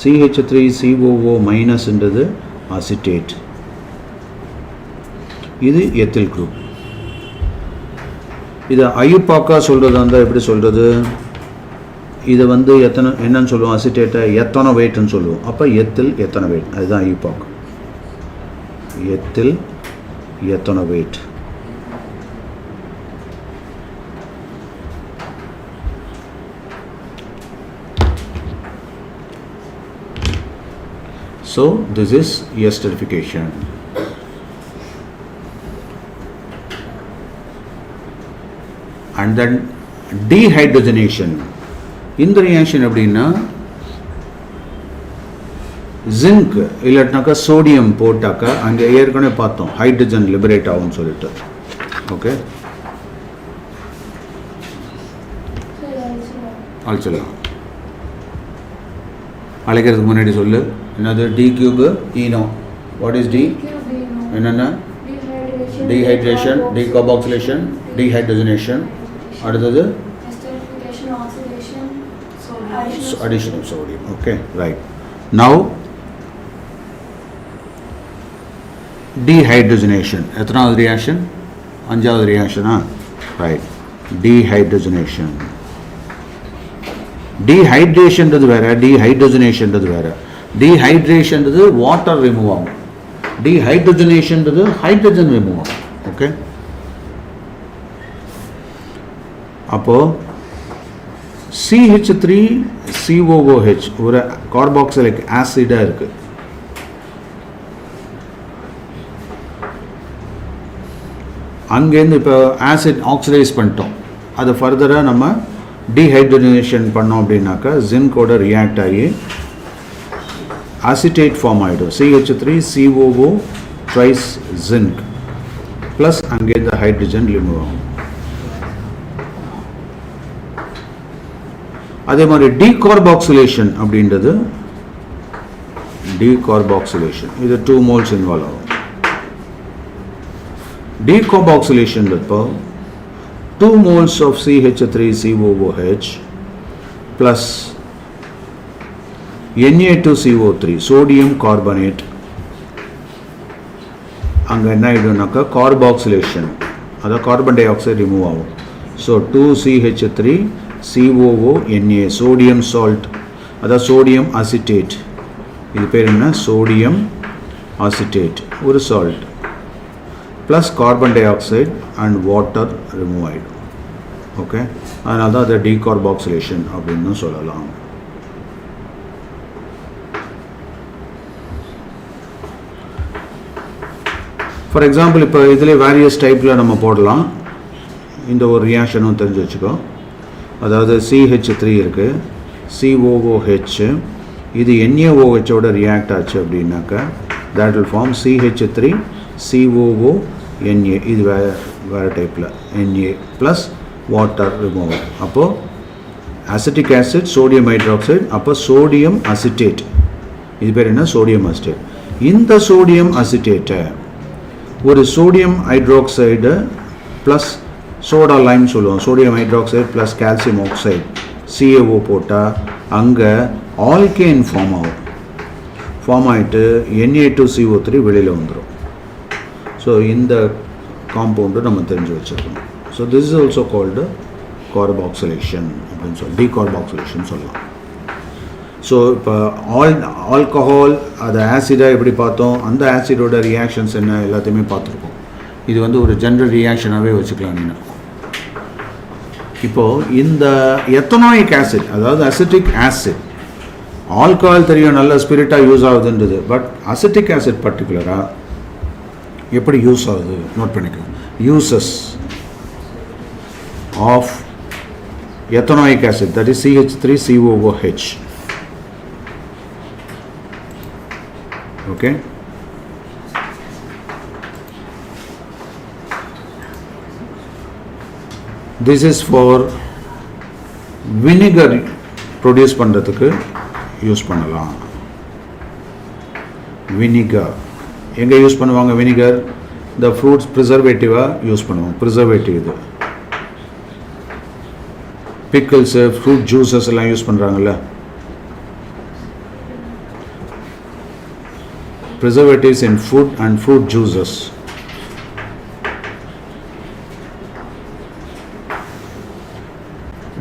CH3COO மைனஸ்ன்றது அசிட்டேட், இது எத்தில் குரூப். இதை ஐயுப்பாக்கா சொல்கிறதா இருந்தால் எப்படி சொல்கிறது? இதை வந்து என்னன்னு சொல்லுவோம் அசிட்டேட்டை எத்தனோவேட்னு சொல்லுவோம். அப்போ எத்தில் எத்தனோவேட் அதுதான் ஐயுப்பாக்கா. Ethyl ethanoate. So this is esterification. And then dehydrogenation. இந்த ரியாக்ஷன் எப்படின்னா ஜிங்க் இல்லாட்டினாக்கா சோடியம் போட்டாக்கா அங்கே ஏற்கனவே பார்த்தோம் ஹைட்ரஜன் லிபரேட் ஆகும்னு சொல்லிட்டு. ஓகே, அழிச்சிடலாம். அழைக்கிறதுக்கு முன்னாடி சொல்லு. என்னது? D cube eno. What is D? என்னென்ன? Dehydration, decarboxylation, dehydrogenation. அடுத்தது addition of sodium. Okay, right. Now dehydrogenation. எத்தனாவது reaction? அஞ்சாவது reaction. Right. Dehydrogenation. Dehydration வேற, dehydrogenation வேற. Dehydration water remove ஆகும். Dehydrogenation hydrogen remove ஆகும். Okay. அப்போ CH3COOH ஒரு கார்பாக்சிலிக் ஆசிடா இருக்கு. அங்கேருந்து இப்போ ஆசிட் ஆக்சிடைஸ் பண்ணிட்டோம். அதை ஃபர்தராக நம்ம டீஹைட்ரோஜனேஷன் பண்ணோம் அப்படின்னாக்கா ஜின்கோட ரியாக்ட் ஆகி அசிட்டேட் ஃபார்ம் ஆகிடும். CH3COO ட்ரைஸ் ஜின்க் ப்ளஸ் அங்கேருந்து ஹைட்ரஜன் ரிமூவ் ஆகும். அதே மாதிரி டீகார்பாக்சிலேஷன் அப்படின்றது இது 2 moles இன்வால்வ் ஆகும். Decarboxylation இப்போ 2 moles of CH3COOH plus Na2CO3 sodium carbonate அங்கே என்ன ஆகிடும்னாக்கா கார்பாக்சிலேஷன், அதாவது கார்பன் டை ஆக்சைடு ரிமூவ் ஆகும். ஸோ 2CH3COONA சோடியம் சால்ட், அதாவது சோடியம் அசிட்டேட். இது பேர் என்ன? சோடியம் அசிட்டேட் ஒரு salt plus carbon di oxide and water remove ஆகிடும். ஓகே, அதனால தான் அதை டீகார்பாக்சிலேஷன் அப்படின்னு சொல்லலாம். ஃபார் எக்ஸாம்பிள் இப்போ இதில் வேரியஸ் டைப்பில் நம்ம போடலாம். இந்த ஒரு ரியாக்ஷனும் தெரிஞ்சு வச்சுக்கோ. அதாவது CH3 இருக்குது, COOH, இது NaOHோட ரியாக்ட் ஆச்சு அப்படின்னாக்கா that will form CH3COONA. இது வேறு டைப்பில் Na ப்ளஸ் வாட்டர் ரிமூவ். அப்போது அசிட்டிக் ஆசிட், சோடியம் ஹைட்ராக்சைடு, அப்போ சோடியம் அசிட்டேட். இது பேர் என்ன? Sodium acetate. இந்த சோடியம் அசிட்டேட்டை ஒரு sodium hydroxide plus soda lime சொல்லுவோம். Sodium hydroxide plus calcium oxide CaO போட்டால் அங்கே ஆல்கேன் ஃபார்ம் ஆகும். ஃபார்ம் ஆகிட்டு Na2CO3 வெளியில் வந்துடும். ஸோ இந்த காம்பவுண்டு நம்ம தெரிஞ்சு வச்சுருக்கணும். So this is also called carboxylation அப்படின்னு சொல்லி டீகார்பாக்சிலேஷன் சொல்லலாம். ஸோ இப்போ ஆல்கஹால் அது ஆசிடாக எப்படி பார்த்தோம், அந்த ஆசிடோட ரியாக்ஷன்ஸ் என்ன எல்லாத்தையுமே பார்த்துருக்கோம். இது வந்து ஒரு ஜென்ரல் ரியாக்ஷனாகவே வச்சுக்கலாம் நீங்கள். இப்போது இந்த எத்தனாயிக் ஆசிட், அதாவது அசிட்டிக் ஆசிட், ஆல்கஹால் தெரியும் நல்ல ஸ்பிரிட்டாக யூஸ் ஆகுதுன்றது, பட் அசிட்டிக் ஆசிட் பர்டிகுலராக எப்படி யூஸ் ஆகுது நோட் பண்ணிக்கோங்க. Uses of ethanoic acid, that is CH3COOH. Okay. This is for vinegar produce பண்ணுறதுக்கு யூஸ் பண்ணலாம். வினிகர் எங்கே யூஸ் பண்ணுவாங்க? வினிகர் இந்த ஃப்ரூட்ஸ் ப்ரிசர்வேட்டிவாக யூஸ் பண்ணுவோம். ப்ரிசர்வேட்டிவ் இது பிக்கிள்ஸு, ஃப்ரூட் ஜூஸஸ் எல்லாம் யூஸ் பண்ணுறாங்கல்ல. Preservatives in food and fruit juices.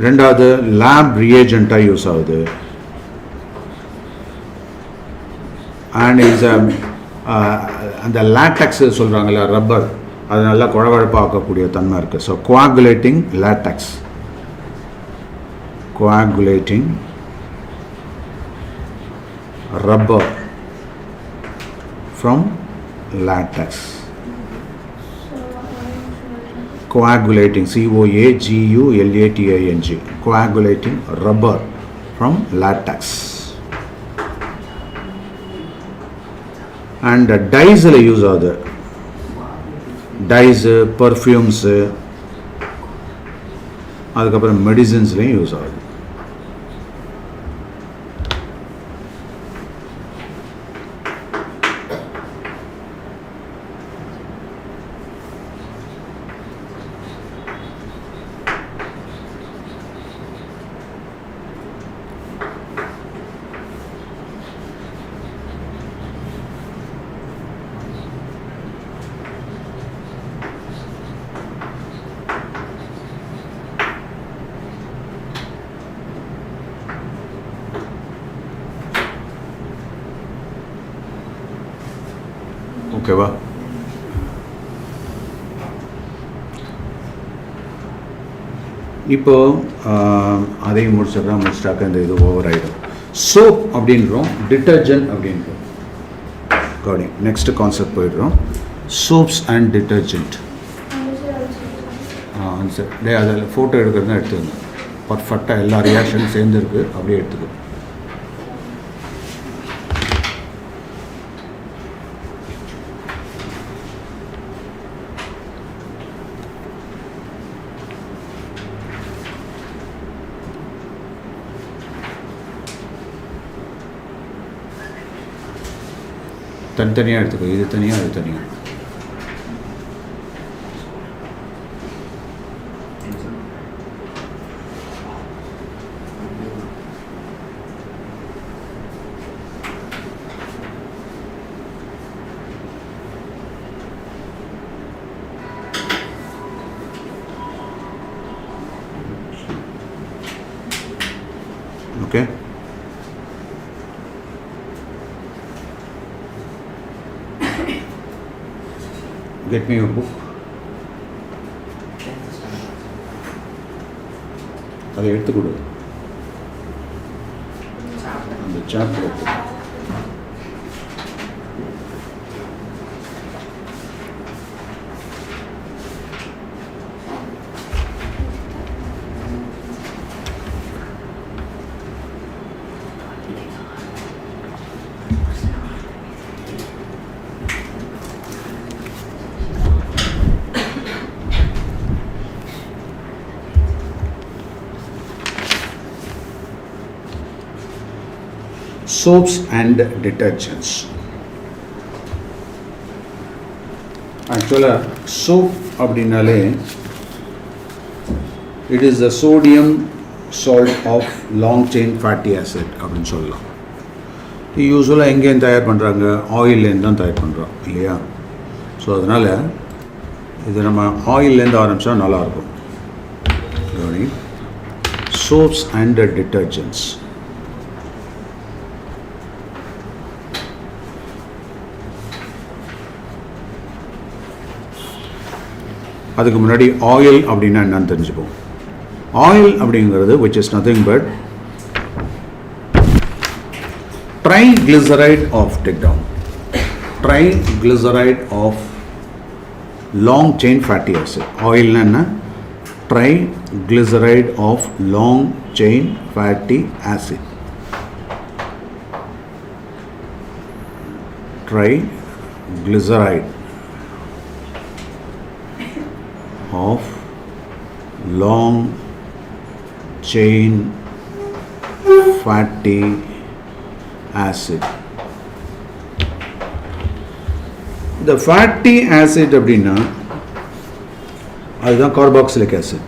ரெண்டாவது லேப் ரியேஜெண்ட்டாக யூஸ் ஆகுது. அண்ட் இஸ் அந்த லேட்டக்ஸ் சொல்கிறாங்கல்ல, ரப்பர், அது நல்லா குழவழப்பாக ஆக்கக்கூடிய தன்மை இருக்குது. So coagulating latex, coagulating rubber from latex. Coagulating, COAGULATING, coagulating rubber from latex. And dyes use ஆகுது. dyes, perfumes, அதுக்கப்புறம் மெடிசின்ஸ்லையும் யூஸ் ஆகுது. ஓகேவா? இப்போ அதையும் முடிச்சிட்டாக்க இந்த இது ஓவர் ஆகிடும். சோப் அப்படின்றோம், டிட்டர்ஜென்ட் அப்படின்றோம். கவனி, நெக்ஸ்ட் கான்செப்ட் போயிடுறோம். Soaps and detergent. ஆன்சர் டே அதில் ஃபோட்டோ எடுக்கிறதுனா எடுத்துக்கோங்க. பர்ஃபெக்டாக எல்லா ரியாக்ஷனும் சேர்ந்துருக்கு, அப்படியே எடுத்துக்கோ. தனித்தனியாக எடுத்துக்கோ, இது தனியாக அது தனியாக. Okay. Get me your book. அதை எடுத்து கொடு, அந்த சாப்டர் எடுத்து. Soaps and detergents. Actually, soap அப்படினாலே it is the sodium salt of long chain fatty acid அப்படின்னு சொல்லலாம். யூஸ்வலாக எங்கேயும் தயார் பண்ணுறாங்க? ஆயில்லேருந்து தான் தயார் பண்ணுறோம் இல்லையா? ஸோ அதனால் இது நம்ம ஆயில்லேருந்து ஆரம்பித்தா நல்லாயிருக்கும். Soaps and detergents. அதுக்கு முன்னாடி ஆயில் அப்படின்னா என்னன்னு தெரிஞ்சுப்போம். ஆயில் அப்படிங்கிறது which is nothing but triglyceride of, take down, triglyceride of long chain fatty acid. ஆயில்னா என்ன? triglyceride of long chain fatty acid. Triglyceride of long chain fatty acid. The fatty acid அப்படின்னா அதுதான் carboxylic acid.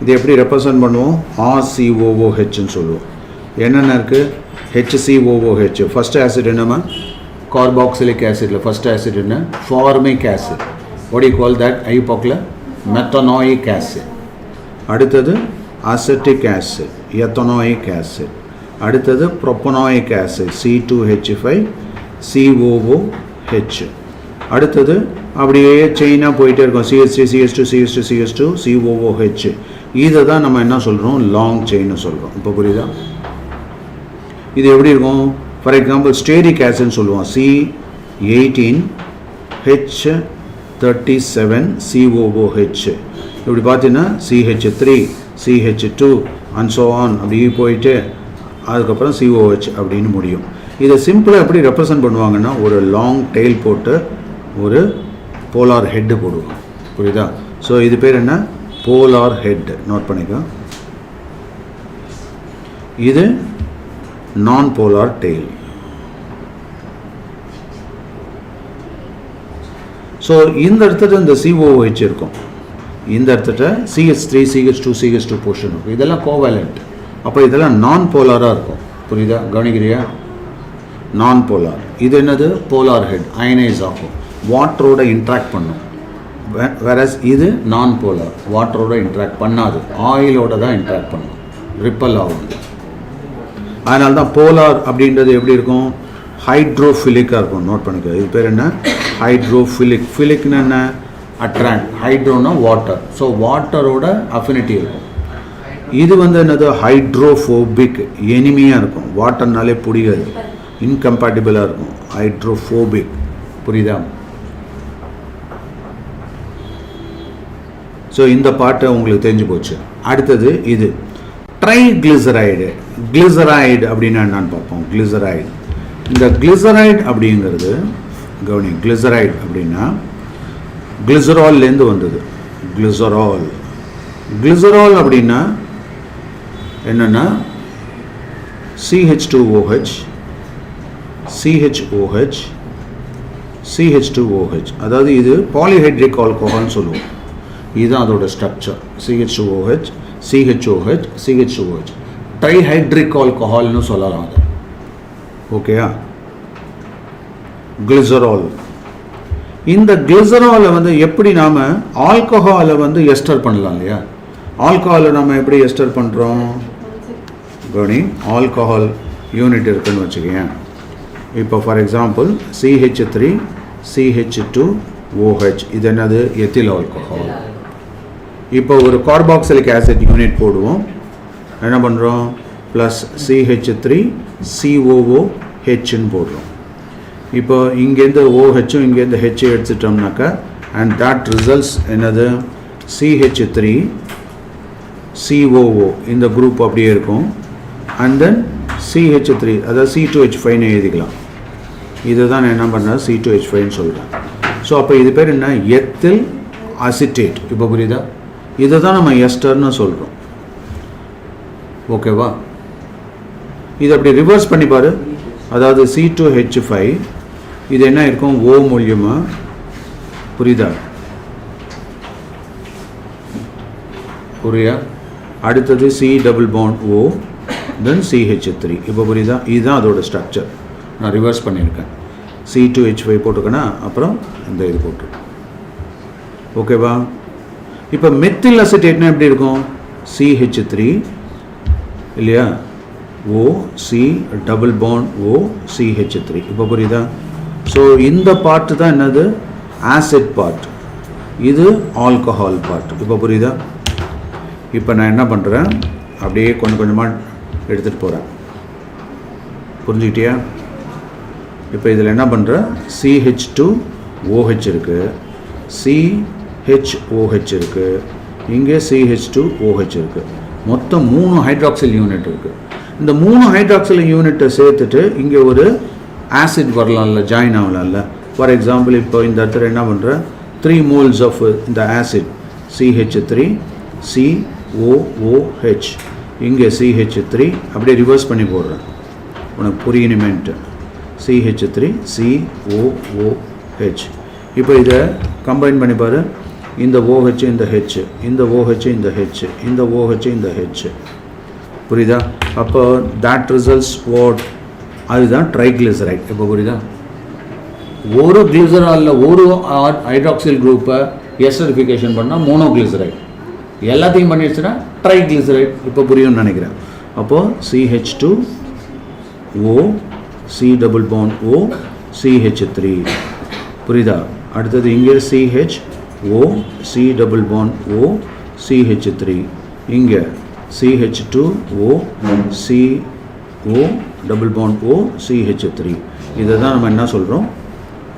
இது எப்படி represent பண்ணுவோம்? RCOOHன்னு சொல்லுவோம். என்னென்ன இருக்குது? HCOOH. First acid என்னமா? கார்பாக்சிலிக் ஆசிடில் ஃபர்ஸ்ட் ஆசிட் என்ன? Formic acid. What you call that? ஐயூபாக்கில் மெத்தனாயிக் ஆசிட். அடுத்தது அசெட்டிக் ஆசிட், எத்தனாயிக் ஆசிட். அடுத்தது ப்ரோப்பனாயிக் ஆசிட், C2H5COOH. அடுத்தது அப்படியே செயினாக போயிட்டே இருக்கும், CH3 CH2 CH2 CH2 COOH. இதை தான் நம்ம என்ன சொல்கிறோம்? லாங் செயின்னு சொல்கிறோம். இப்போ புரியுதா? இது எப்படி இருக்கும்? ஃபார் எக்ஸாம்பிள் ஸ்டேரிக் ஆசிட்னு சொல்லுவோம், C18H37COOH. இப்படி பார்த்தீங்கன்னா CH3 CH2 and so on அப்படி போயிட்டு அதுக்கப்புறம் COOH அப்படின்னு முடியும். இதை சிம்பிளாக எப்படி ரெப்ரசன்ட் பண்ணுவாங்கன்னா, ஒரு லாங் டெயில் போட்டு ஒரு போலார் ஹெட்டு போடுவோம். புரியுதா? ஸோ இது பேர் என்ன? Polar head. நோட் பண்ணிக்கோ. இது நான் போலார் டெயில். ஸோ இந்த இடத்துல இந்த COOH இருக்கும், இந்த இடத்துல CH3 CH2 CH2 போர்ஷன் இருக்கும். இதெல்லாம் கோவேலண்ட். அப்போ இதெல்லாம் நான் போலாராக இருக்கும். புரியுதா? கவனிக்கிறியா? நான் போலார். இது என்னது? Polar head. அயனைஸ் ஆகும், வாட்டரோட இன்ட்ராக்ட் பண்ணும். வேறஸ் இது நான் போலார், வாட்டரோட இன்ட்ராக்ட் பண்ணாது, ஆயிலோட தான் இன்ட்ராக்ட் பண்ணும், ரிப்பல் ஆகும். அதனால தான் போலார் அப்படின்றது எப்படி இருக்கும், ஹைட்ரோஃபிலிக்காக இருக்கும். நோட் பண்ணிக்க, இது பேர் என்ன, ஹைட்ரோஃபிலிக். ஃபிலிக்னு என்ன, அட்ராக்ட். ஹைட்ரோனா வாட்டர், ஸோ வாட்டரோட அஃபினிட்டி இருக்கும். இது வந்து என்னது, ஹைட்ரோஃபோபிக், எனிமியாக இருக்கும், வாட்டர்னாலே பிடிக்காது, இன்கம்பேட்டிபிளாக இருக்கும், ஹைட்ரோஃபோபிக். புரியுதா? ஸோ இந்த பாட்டை உங்களுக்கு தெரிஞ்சு போச்சு. அடுத்தது இது ட்ரைகிளிசரைடு. கிளிசரைடு அப்படின்னா என்னன்னு பார்ப்போம். கிளிசரைடு, இந்த கிளிசரைடு அப்படிங்கிறது கவனி, கிளிசரைடு அப்படின்னா கிளிசரால்லேருந்து வந்தது. கிளிசரால், கிளிசரால் அப்படின்னா என்னென்னா CH2OH, CHOH, CH2OH. அதாவது இது பாலிஹைட்ரிக் ஆல்கஹால்னு சொல்லுவோம். இதுதான் அதோட structure. CH2OH, CHOH, CH2OH. Trihydric ஆல்கஹால்னு சொல்லலாம் அது. ஓகேயா? கிளிசரால். இந்த கிளிசராலை வந்து எப்படி நாம் ஆல்கஹாலை வந்து எஸ்டர் பண்ணலாம் இல்லையா? ஆல்கஹாலை நம்ம எப்படி எஸ்டர் பண்ணுறோம்? கவனி, ஆல்கஹால் யூனிட் இருக்குன்னு வச்சுக்கேன். இப்போ ஃபார் எக்ஸாம்பிள் CH3 CH2OH, இது என்னது, எத்தில் ஆல்கஹால். இப்போ ஒரு கார்பாக்சிலிக் ஆசிட் யூனிட் போடுவோம், என்ன பண்ணுறோம், ப்ளஸ் CH3 COOHன்னு போடுறோம். இப்போ இங்கேருந்து OHம் இங்கேருந்து H எடுத்துட்டோம்னாக்கா, அண்ட் தட் ரிசல்ட்ஸ் என்னது, CH3 COO, இந்த குரூப் அப்படியே இருக்கும். அண்ட் தென் CH3, அதாவது C2H5ன்னு எழுதிக்கலாம். இதுதான் நான் என்ன பண்ணேன், C2H5ன்னு சொல்கிறேன். ஸோ அப்போ இது பேர் என்ன, எத்தில் அசிட்டேட். இப்போ புரியுதா? இதை தான் நம்ம எஸ்டர்னு சொல்கிறோம். ஓகேவா? இது அப்படி ரிவர்ஸ் பண்ணி பாரு. அதாவது C2H5 இது என்ன இருக்கும், O மூலியமா. புரியுதா? புரியா? அடுத்தது C டபுள் பாண்ட் O, தென் CH3. இப்போ புரியுதா? இதுதான் அதோட ஸ்ட்ரக்சர். நான் ரிவர்ஸ் பண்ணியிருக்கேன். C2H5 போட்டிருக்கேன்னா அப்புறம் இந்த இது போட்டிருக்கேன். ஓகேவா? இப்போ மெத்தில் அசிட்டேட்னா எப்படி இருக்கும், CH3 இல்லையா, O C double bond O CH3. இப்போ புரியுதா? ஸோ இந்த பார்ட்டு தான் என்னது, ஆசிட் பார்ட், இது ஆல்கஹால் பார்ட். இப்போ புரியுதா? இப்போ நான் என்ன பண்ணுறேன், அப்படியே கொஞ்சம் கொஞ்சமாக எடுத்துகிட்டு போகிறேன். புரிஞ்சுக்கிட்டியா? இப்போ இதில் என்ன பண்ணுறேன், CH2OH இருக்குது, CHOH இருக்குது, இங்கே CH2OH இருக்குது. மொத்தம் 3 ஹைட்ராக்சில் யூனிட் இருக்குது. இந்த 3 ஹைட்ராக்சில் யூனிட்டை சேர்த்துட்டு இங்கே ஒரு ஆசிட் வரலாம்ல, ஜாயின் ஆகலாம்ல. ஃபார் எக்ஸாம்பிள் இப்போ இந்த இடத்துல என்ன பண்ணுறேன், 3 moles ஆஃப் இந்த ஆசிட் CH3 COOH, இங்கே CH3 அப்படியே ரிவர்ஸ் பண்ணி போடுறேன் உனக்கு புரியணுமேன்ட்டு. CH3 COOH. இப்போ இதை கம்பைன் பண்ணி பாரு. இந்த OH இந்த H, இந்த OH இந்த H, இந்த OH இந்த H. புரியுதா? அப்போ that results what, அதுதான் ட்ரைகிளிசரைட். இப்போ புரியுதா? ஒரு கிளிசராலில் ஒரு ஹைட்ராக்சில் குரூப்பை எஸ்டரிஃபிகேஷன் பண்ணால் மோனோகிளிசரைட், எல்லாத்தையும் பண்ணிடுச்சுன்னா ட்ரைகிளிசரைட். இப்போ புரியும்னு நினைக்கிறேன். அப்போது CH2O C double bond O CH3. புரியுதா? அடுத்தது இங்கே CHO C double bond O CH3, இங்கே CH2O CO double bond O CH3. இதை தான் நம்ம என்ன சொல்கிறோம்,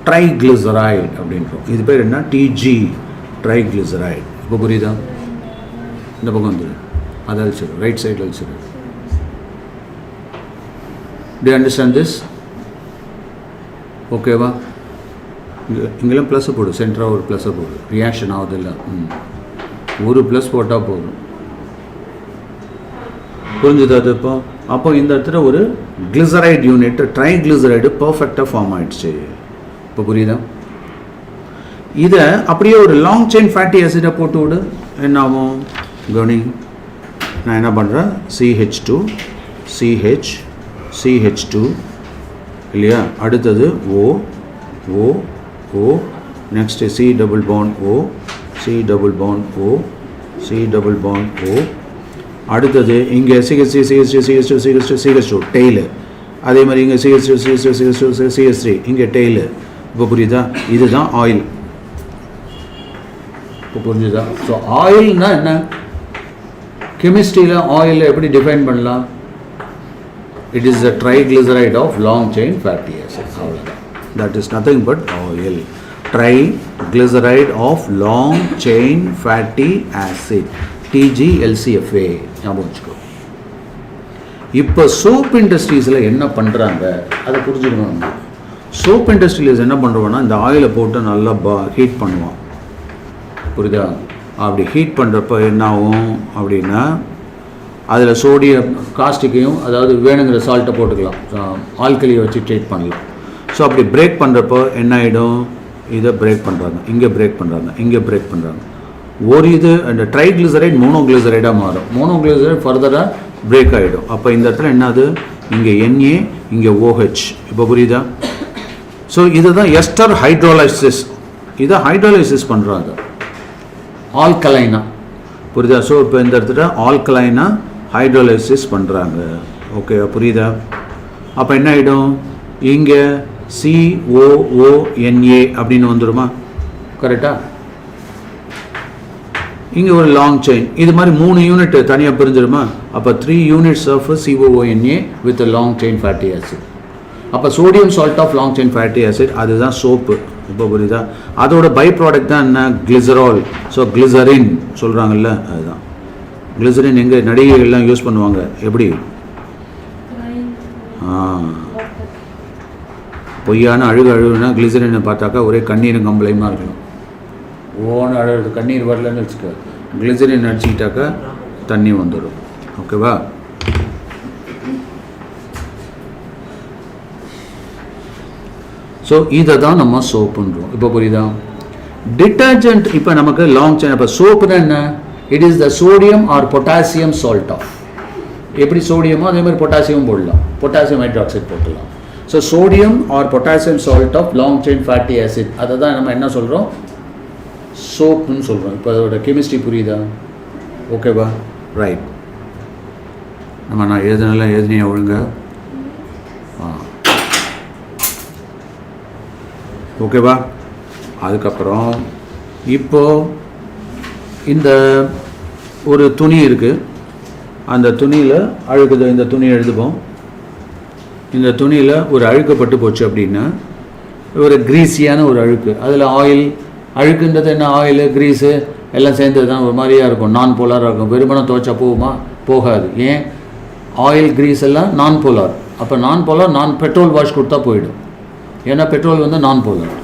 ட்ரைகிளிசரைட் அப்படின்றோம். இது பேர் என்ன, TG, ட்ரைகிளிசரைட். இப்போ புரியுதா? இந்த பக்கம் வந்துடு, அதை அழிச்சிடும், ரைட் சைடில் அழிச்சிடும். Do you understand this? ஓகேவா? இங்கெல்லாம் ப்ளஸ்ஸை போடு, சென்டராக ஒரு ப்ளஸ்ஸை போடு, ரியாக்ஷன் ஆகுதில்ல. ஒரு ப்ளஸ் போட்டால் போதும். புரிஞ்சுது அது? அப்போ இந்த இடத்துல ஒரு கிளிசரைட் யூனிட், ட்ரைகிளிசரைடு பர்ஃபெக்டாக ஃபார்ம் ஆகிடுச்சு. இப்போ புரியுதா? இதை அப்படியே ஒரு லாங் செயின் ஃபேட்டி ஆசிடை போட்டு விடு, என்ன ஆகும் கவனி. நான் என்ன பண்ணுறேன், CH2 CH CH2 இல்லையா, அடுத்தது O O O, next C double bond O C double bond O C double bond O, அடுத்தது இங்கே CH2 டெய்லு, அதே மாதிரி இங்கே CH3 இங்கே டெய்லு. இப்போ புரியுதா? இதுதான் ஆயில். இப்போ புரிஞ்சுதா? ஸோ ஆயில்னா என்ன? கெமிஸ்ட்ரியில் ஆயில் எப்படி டிஃபைன் பண்ணலாம்? It is a triglyceride of long chain fatty acids. அவ்வளோதான். That is nothing but oil. Triglyceride of long chain fatty acid, TGLCFA. ஞாபகம் வச்சுக்கோ. இப்போ சோப் இண்டஸ்ட்ரீஸில் என்ன பண்ணுறாங்க அதை புரிஞ்சுக்கணும். சோப் இண்டஸ்ட்ரியில் என்ன பண்ணுறோன்னா இந்த ஆயிலை போட்டு நல்லா ஹீட் பண்ணுவோம். புரியுதா? அப்படி ஹீட் பண்ணுறப்ப என்ன ஆகும் அப்படின்னா அதில் சோடியம் காஸ்டிக்கையும், அதாவது வேணுங்கிற சால்ட்டை போட்டுக்கலாம், ஆல்கலியை வச்சு ட்ரீட் பண்ணலாம். ஸோ அப்படி பிரேக் பண்ணுறப்போ என்ன ஆகிடும்? இதை பிரேக் பண்ணுறாங்க, இங்கே பிரேக் பண்ணுறாங்க, இங்கே பிரேக் பண்ணுறாங்க. ஒரு இது அந்த ட்ரைக்ளிசரைட் மோனோக்ளிசரைடாக மாறும். மோனோக்ளிசரைட் ஃபர்தராக பிரேக் ஆகிடும். அப்போ இந்த இடத்துல என்னது? இங்கே NA, இங்கே OH. இப்போ புரியுதா? ஸோ இதுதான் எஸ்டர் ஹைட்ரோலைசிஸ். இதை ஹைட்ரோலைசிஸ் பண்ணுறாங்க ஆல்கலைனா. புரியுதா? ஸோ இப்போ இந்த இடத்துல ஆல்கலைனா ஹைட்ரோலைசிஸ் பண்ணுறாங்க. ஓகே, புரியுதா? அப்போ என்ன ஆகிடும்? இங்கே COONA அப்படின்னு வந்துடுமா? கரெக்டாக? இங்கே ஒரு லாங் செயின், இது மாதிரி 3 யூனிட் தனியாக பிரிஞ்சிடுமா? அப்போ 3 units of COONA with long chain fatty acid. அப்போ sodium salt of long chain fatty acid, அதுதான் சோப்பு. இப்போ புரியுதா? அதோட பை ப்ராடக்ட் தான் என்ன? கிளிசரால். ஸோ கிளிசரின் சொல்கிறாங்கல்ல, அதுதான் கிளிசரின். எங்கே நடிகைகள்லாம் யூஸ் பண்ணுவாங்க? எப்படி? பொய்யான அழுகுனா கிளிசரினை பார்த்தாக்கா ஒரே கண்ணீரும் கம்பளையுமா இருக்கணும். ஓன்னு அழுது கண்ணீர் வரலன்னு வச்சுக்க, கிளிசரின் அடிச்சுக்கிட்டாக்கா தண்ணி வந்துடும். ஓகேவா? ஸோ இதை தான் நம்ம சோப்புன்றோம். இப்போ புரியுதா? டிட்டர்ஜென்ட் இப்போ நமக்கு லாங் செயின். இப்போ சோப்புனா என்ன? It is the sodium or potassium salt of. எப்படி சோடியமோ அதே மாதிரி பொட்டாசியம் போடலாம், பொட்டாசியம் ஹைட்ராக்சைடு போடலாம். So sodium or potassium salt of long chain fatty acid, அதை தான் நம்ம என்ன சொல்கிறோம்? சோப்புன்னு சொல்கிறோம். இப்போ அதோட கெமிஸ்ட்ரி புரியுதா? ஓகேவா? ரைட். நான் எழுதினியா ஒழுங்க? ஓகேவா? அதுக்கப்புறம் இப்போது இந்த ஒரு துணி இருக்குது, அந்த துணியில் அழுக்குது. இந்த துணி எழுதுவோம். இந்த துணியில் ஒரு அழுக்கப்பட்டு போச்சு அப்படின்னா ஒரு கிரீஸியான ஒரு அழுக்கு, அதில் ஆயில், அழுக்குன்றது என்ன? ஆயிலு கிரீஸு எல்லாம் சேர்ந்தது தான் ஒரு மாதிரியாக இருக்கும், நான் போலாராக இருக்கும். வெறுமனம் துவைச்சா போகுமா? போகாது. ஏன்? ஆயில் கிரீஸ் எல்லாம் நான் போலார். அப்போ நான் போலார், பெட்ரோல் வாஷ் கொடுத்தா போயிடும். ஏன்னா பெட்ரோல் வந்து நான் போலார்.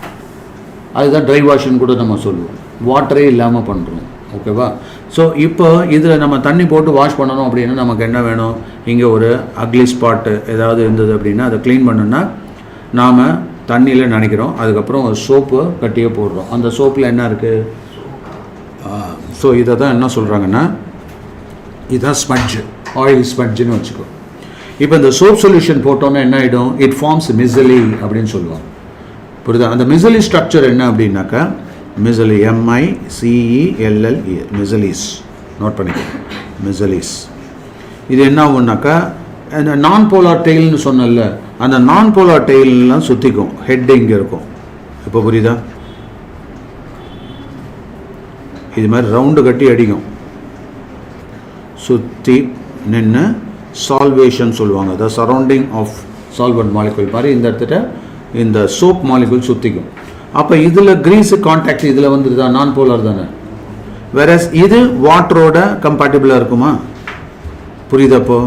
அதுதான் ட்ரை வாஷ்ன்னு கூட நம்ம சொல்லுவோம். வாட்டரே இல்லாமல் பண்ணுறோம். ஓகேவா? ஸோ இப்போ இதில் நம்ம தண்ணி போட்டு வாஷ் பண்ணணும் அப்படின்னா நமக்கு என்ன வேணும்? இங்கே ஒரு அக்லி ஸ்பாட்டு ஏதாவது இருந்தது அப்படின்னா அதை க்ளீன் பண்ணணுன்னா நாம் தண்ணியில் நினைக்கிறோம். அதுக்கப்புறம் ஒரு சோப்பு கட்டியே போடுறோம். அந்த சோப்பில் என்ன இருக்குது? ஸோ இதை தான் என்ன சொல்கிறாங்கன்னா இதுதான் ஸ்பட்ஜு, ஆயில் ஸ்பட்ஜுன்னு வச்சுக்கோ. இப்போ இந்த சோப் சொல்யூஷன் போட்டோன்னா என்ன ஆகிடும்? இட் ஃபார்ம்ஸ் மிசலி அப்படின்னு சொல்லுவாங்க. புரியுதா? அந்த மிசலி ஸ்ட்ரக்சர் என்ன அப்படின்னாக்கா மிசலி, MICELLE, மிசலிஸ். நோட் பண்ணிக்கோங்க, மிசலிஸ். இது என்ன ஆகும்னாக்கா அந்த நான் போலார் டெயில்னு சொன்னல, அந்த நான் போலார் டெயிலெலாம் சுற்றிக்கும். ஹெட் இங்கே இருக்கும். இப்போ புரியுதா? இது மாதிரி ரவுண்டு கட்டி அடிக்கும், சுற்றி நின்று சால்வேஷன் சொல்லுவாங்க. The surrounding of solvent molecule மாதிரி இந்த இடத்துல இந்த சோப் மாலிகுல் சுற்றிக்கும். அப்போ இதில் கிரீஸு கான்டாக்ட் இதில் வந்துருதா? நான் போலார் தானே. வேறஸ் இது வாட்டரோட கம்பேட்டிபிளாக இருக்குமா? புரியுதப்போ?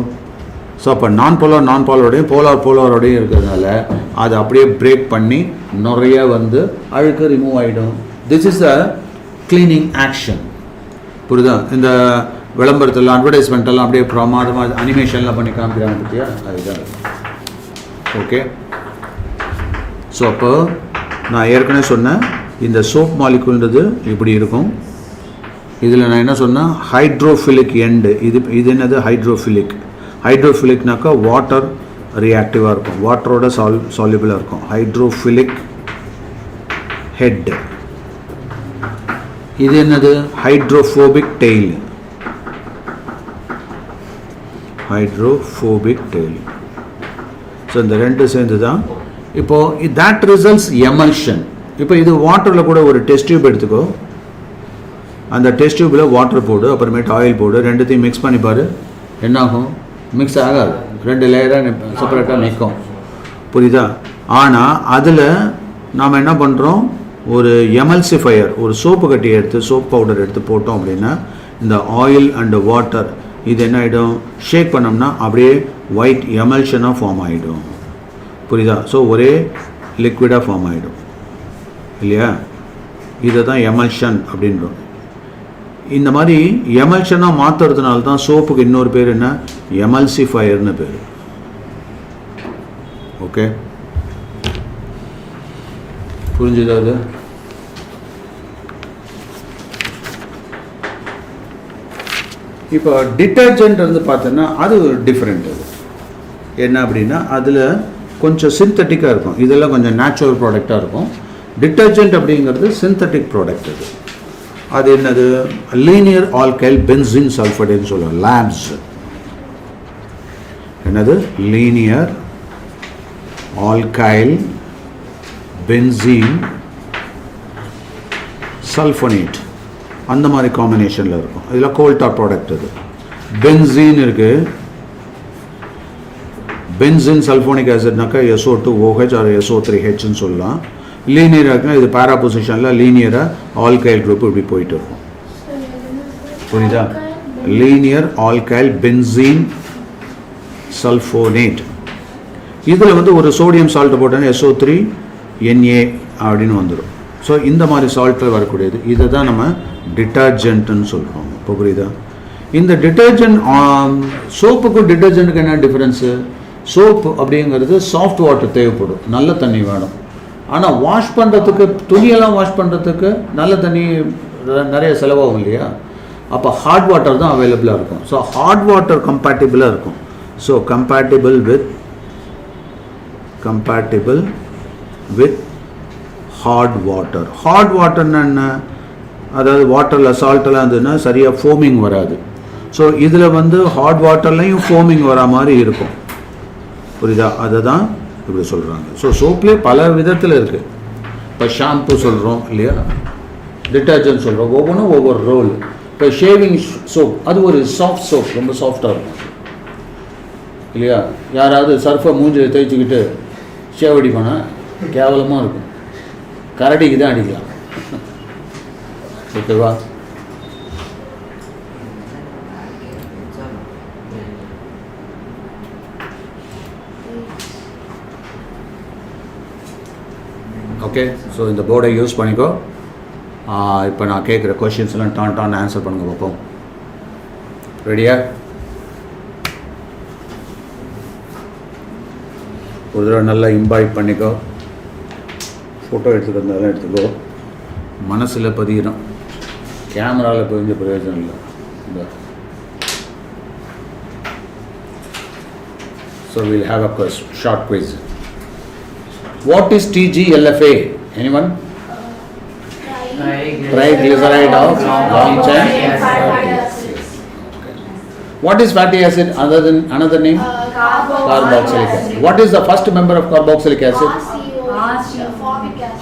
ஸோ அப்போ நான் போலாரோடையும் போலாரோடையும் இருக்கிறதுனால அதை அப்படியே பிரேக் பண்ணி நிறைய வந்து அழுக்கு ரிமூவ் ஆகிடும். This is a cleaning action. புரியுதா? இந்த விளம்பரத்தில் அட்வர்டைஸ்மெண்ட்டெல்லாம் அப்படியே பிரமாதமாக அனிமேஷன்லாம் பண்ணி காமிக்கிறாங்க பற்றியா? அதுதான். ஓகே. ஸோ அப்போ நான் ஏற்கனவே சொன்னேன் இந்த சோப் மாலிகுல்ன்றது இப்படி இருக்கும். இதில் நான் என்ன சொன்னேன்? Hydrophilic end. இது என்னது? ஹைட்ரோஃபிலிக்னாக்கா வாட்டர் ரியாக்டிவாக இருக்கும், வாட்டரோட சால்யூபிளாக இருக்கும். Hydrophilic head. இது என்னது? Hydrophobic tail. hydrophobic tail. So இந்த ரெண்டு சேர்ந்து தான் இப்போது that results emulsion. இப்போ இது வாட்டரில் கூட ஒரு டெஸ்ட் டியூப் எடுத்துக்கோ, அந்த டெஸ்ட் டியூப்பில் வாட்டர் போடு, அப்புறமேட்டு ஆயில் போடு, ரெண்டுத்தையும் மிக்ஸ் பண்ணி பாரு, என்னாகும்? மிக்ஸ் ஆகாது, ரெண்டு லேயராக செப்பரேட்டாக நிற்கும், புரியுதா? ஆனால் அதில் நாம் என்ன பண்ணுறோம், ஒரு எமல்சிஃபையர், ஒரு சோப்பு கட்டியை எடுத்து, சோப் பவுடர் எடுத்து போட்டோம் அப்படின்னா இந்த ஆயில் அண்டு வாட்டர் இது என்ன ஆகிடும், ஷேக் பண்ணோம்னா அப்படியே ஒயிட் எமல்ஷனாக ஃபார்ம் ஆகிடும், புரியுதா? ஸோ ஒரே லிக்விடாக ஃபார்ம் ஆகிடும் இல்லையா? இதை தான் எமல்ஷன் அப்படின்றோம். இந்த மாதிரி எமல்ஷனாக மாற்றுறதுனால தான் சோப்புக்கு இன்னொரு பேர் என்ன, எமல்சிஃபையர்னு பேர். ஓகே, புரிஞ்சுதா? அது இப்போ டிட்டர்ஜென்ட் வந்து பார்த்தோன்னா அது டிஃப்ரெண்ட். அது என்ன அப்படின்னா அதில் கொஞ்சம் சிந்தட்டிக்காக இருக்கும், இதெல்லாம் கொஞ்சம் நேச்சுரல் ப்ராடக்டாக இருக்கும். டிட்டர்ஜென்ட் அப்படிங்கிறது சிந்தட்டிக் ப்ராடக்ட். அது என்னது, லீனியர் ஆல்கைல் பென்சீன் சல்ஃபேட்னு சொல்லுவோம், லேப்ஸ். என்னது, லீனியர் ஆல்கைல் பென்சீன் சல்ஃபனேட், அந்த மாதிரி காம்பினேஷனில் இருக்கும். இதில் கோல்டார் ப்ராடக்ட். அது பென்சீன் இருக்குது, பென்சீன் சல்ஃபோனிக் ஆசிட்னாக்கா SO2OH ஆர் SO3Hன்னு சொல்லலாம். லீனியராக இருக்குன்னா இது பேரா பொசிஷனில் லீனியராக ஆல்கைல் குரூப் இப்படி போயிட்டு இருக்கும், புரியுதா? Linear alkyl benzene sulphonate. இதில் வந்து ஒரு சோடியம் சால்ட்டு போட்டோன்னா SO3Na அப்படின்னு வந்துடும். ஸோ இந்த மாதிரி சால்ட்டில் வரக்கூடியது, இதை தான் நம்ம டிட்டர்ஜென்ட்னு சொல்கிறோம். இப்போ புரியுதா? இந்த டிட்டர்ஜென்ட், சோப்புக்கும் டிட்டர்ஜென்ட்டுக்கு என்ன டிஃப்ரென்ஸு? சோப்பு அப்படிங்கிறது சாஃப்ட் வாட்டர் தேவைப்படும், நல்ல தண்ணி வேணும். ஆனால் வாஷ் பண்ணுறதுக்கு, துணியெல்லாம் வாஷ் பண்ணுறதுக்கு நல்ல தண்ணி நிறைய செலவாகும் இல்லையா? அப்போ ஹாட் வாட்டர் தான் அவைலபிளாக இருக்கும். ஸோ ஹாட் வாட்டர் கம்பேட்டிபிளாக இருக்கும். So compatible with hot water. Hot வாட்டர்னா என்ன, அதாவது வாட்டரில் சால்ட்டெல்லாம் இருந்ததுன்னா சரியாக ஃபோமிங் வராது. ஸோ இதில் வந்து ஹாட் வாட்டர்லையும் ஃபோமிங் வரா மாதிரி இருக்கும், புரியுதா? அதை தான் இப்படி சொல்கிறாங்க. ஸோ சோப்லேயே பல விதத்தில் இருக்குது. இப்போ ஷாம்பு சொல்கிறோம் இல்லையா, டிட்டர்ஜென்ட் சொல்கிறோம், ஒவ்வொன்றும் ஒவ்வொரு ரோல். இப்போ ஷேவிங் சோப் அது ஒரு சாஃப்ட் சோப், ரொம்ப சாஃப்டாக இருக்கும் இல்லையா? யாராவது சர்ஃபை மூஞ்சி தேய்ச்சிக்கிட்டு ஷேவ் அடிப்பானா, கேவலமாக இருக்கும், கரடிக்கு தான் அடிக்கலாம். ஓகேவா? ஓகே, ஸோ இந்த போர்டை யூஸ் பண்ணிக்கோ. இப்போ நான் கேட்குற கொஷின்ஸ்லாம் டான் ஆன்சர் பண்ணுங்க பார்ப்போம். ரெடியா? ஒரு தடவை நல்லா இம்பாய்ட் பண்ணிக்கோ. ஃபோட்டோ எடுத்துக்கிறதாலும் எடுத்துக்கோ, மனசில் பதியணும், கேமராவில் பதிஞ்ச பிரயோஜனம் இல்லை. இந்த so will have a short quiz. What is TGLFA? Anyone? Triglyceride of long chain. What is fatty acid other than another name? Carboxylic acid. What is the first member of carboxylic acid?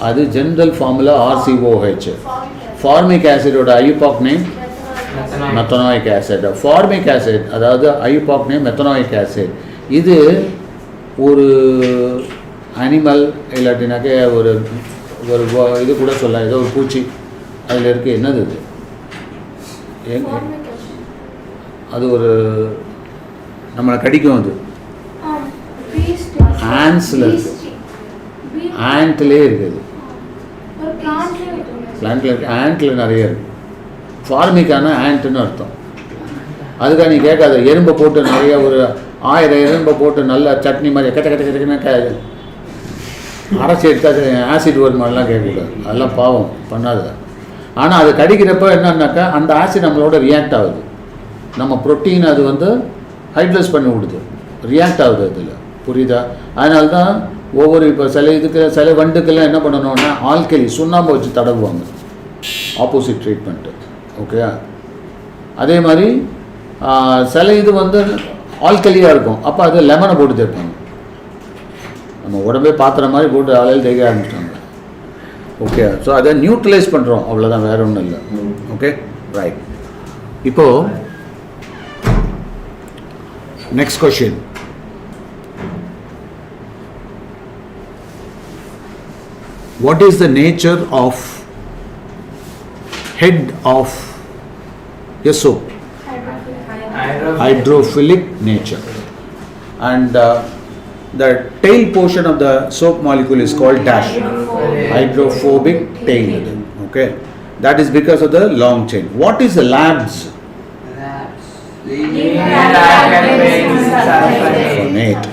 அது general formula RCOH. Formic acid ஓட IUPAC name methanoic acid. Formic acid அதாவது IUPAC name methanoic acid. இது ஒரு animal இல்லாட்டினாக்க ஒரு ஒரு இது கூட சொல்லலாம், ஏதோ ஒரு பூச்சி அதில் இருக்குது. என்னது இது? அது ஒரு நம்மளை கடிக்கும். அது ஆண்ட்ஸில் இருக்குது, ஆண்ட்லேயே இருக்குது, பிளான்ட்டில் இருக்குது, ஆண்ட்டில் நிறைய இருக்குது. ஃபார்மிக்கான ஆண்ட்டுன்னு அர்த்தம். அதுக்காக நீ கேட்காத எறும்பை போட்டு நிறைய ஒரு 1000 எறும்பை போட்டு நல்லா சட்னி மாதிரி கட்ட அரைச்சி எடுத்தா ஆசிட் ஒரு மாதிரிலாம் கேட்கக்கூடாது, அதெல்லாம் பாவம் பண்ணாது. ஆனால் அது கடிக்கிறப்ப என்னன்னாக்கா அந்த ஆசிட் நம்மளோட ரியாக்ட் ஆகுது, நம்ம ப்ரோட்டீன் அது வந்து ஹைட்ரஸ் பண்ணி விடுது, ரியாக்ட் ஆகுது அதில், புரியுதா? அதனால தான் ஒவ்வொரு இப்போ சில வண்டுக்கெல்லாம் என்ன பண்ணணும்னா ஆல்கலி சுண்ணாம்பு வச்சு தடவுவாங்க, ஆப்போசிட் ட்ரீட்மெண்ட்டு. ஓகே, அதே மாதிரி சில இது வந்து ஆல்கலியாக இருக்கும். அப்போ அது லெமனை போட்டு தேய்ப்பாங்க. நம்ம உடம்பே பாத்திர மாதிரி போட்டு ஆலையில் தேய்க்க ஆரம்பிச்சிட்டாங்க. ஓகே, ஸோ அதை நியூட்ரலைஸ் பண்ணுறோம், அவ்வளோதான், வேறு ஒன்றும் இல்லை. Okay, right. இப்போது next question. What is the nature of head of a soap? Hydrophilic nature. And the tail portion of the soap molecule is called dash. Hydrophobic tail. Okay, that is because of the long chain. What is the labs? Phonate.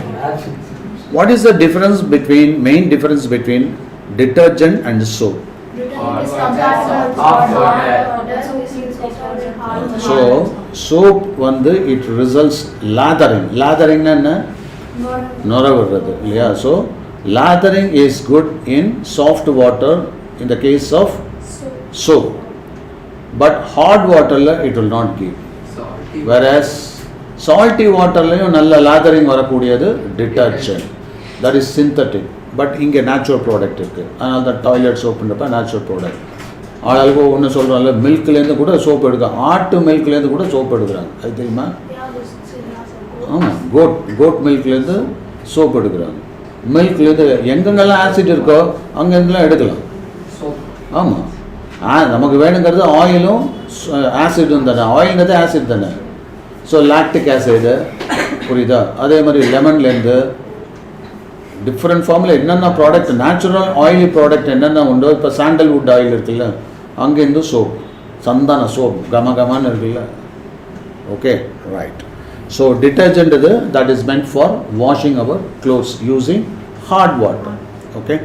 What is the difference between, main difference between detergent and soap? So soap வந்து it results lathering. Lathering என்ன? நுர வர்றது இல்லையா? So lathering is good in soft water in the case of soap, but hard water it will not give. Whereas salty water லையும் நல்ல lathering வரக்கூடியது detergent, that is synthetic. But இங்கே natural product இருக்குது. அதனால தான் டாய்லெட் சோப்புன்றப்ப நேச்சுரல் ப்ராடக்ட். ஆளுக்கு ஒன்று சொல்கிறாங்கல்ல, மில்க்லேருந்து கூட சோப்பு எடுக்க, ஆட்டு மில்க்லேருந்து கூட சோப்பு எடுக்கிறாங்க, அது தெரியுமா? ஆமாம், கோட் மில்க்லேருந்து சோப்பு எடுக்கிறாங்க. மில்க்லேருந்து எங்கெங்கெல்லாம் ஆசிட் இருக்கோ அங்கெங்கெல்லாம் எடுக்கலாம். ஆமாம், நமக்கு வேணுங்கிறது ஆயிலும் ஆசிடும் தானே. ஆயில்ங்கிறது ஆசிட் தானே. ஸோ லாக்டிக் ஆசிடு, புரியுதா? அதே மாதிரி லெமன்லேருந்து டிஃப்ரெண்ட் ஃபார்மில் என்னென்ன ப்ராடக்ட், நேச்சுரல் ஆயிலி ப்ராடக்ட் என்னென்ன உண்டோ. இப்போ சாண்டல்வுட் ஆயில் இருக்குல்ல, அங்கேருந்து சோப், சந்தான சோப் கமகமான்னு இருக்குல்ல. Okay, right. ஸோ டிட்டர்ஜென்ட் இது, that is meant for washing our clothes using hard water. Okay.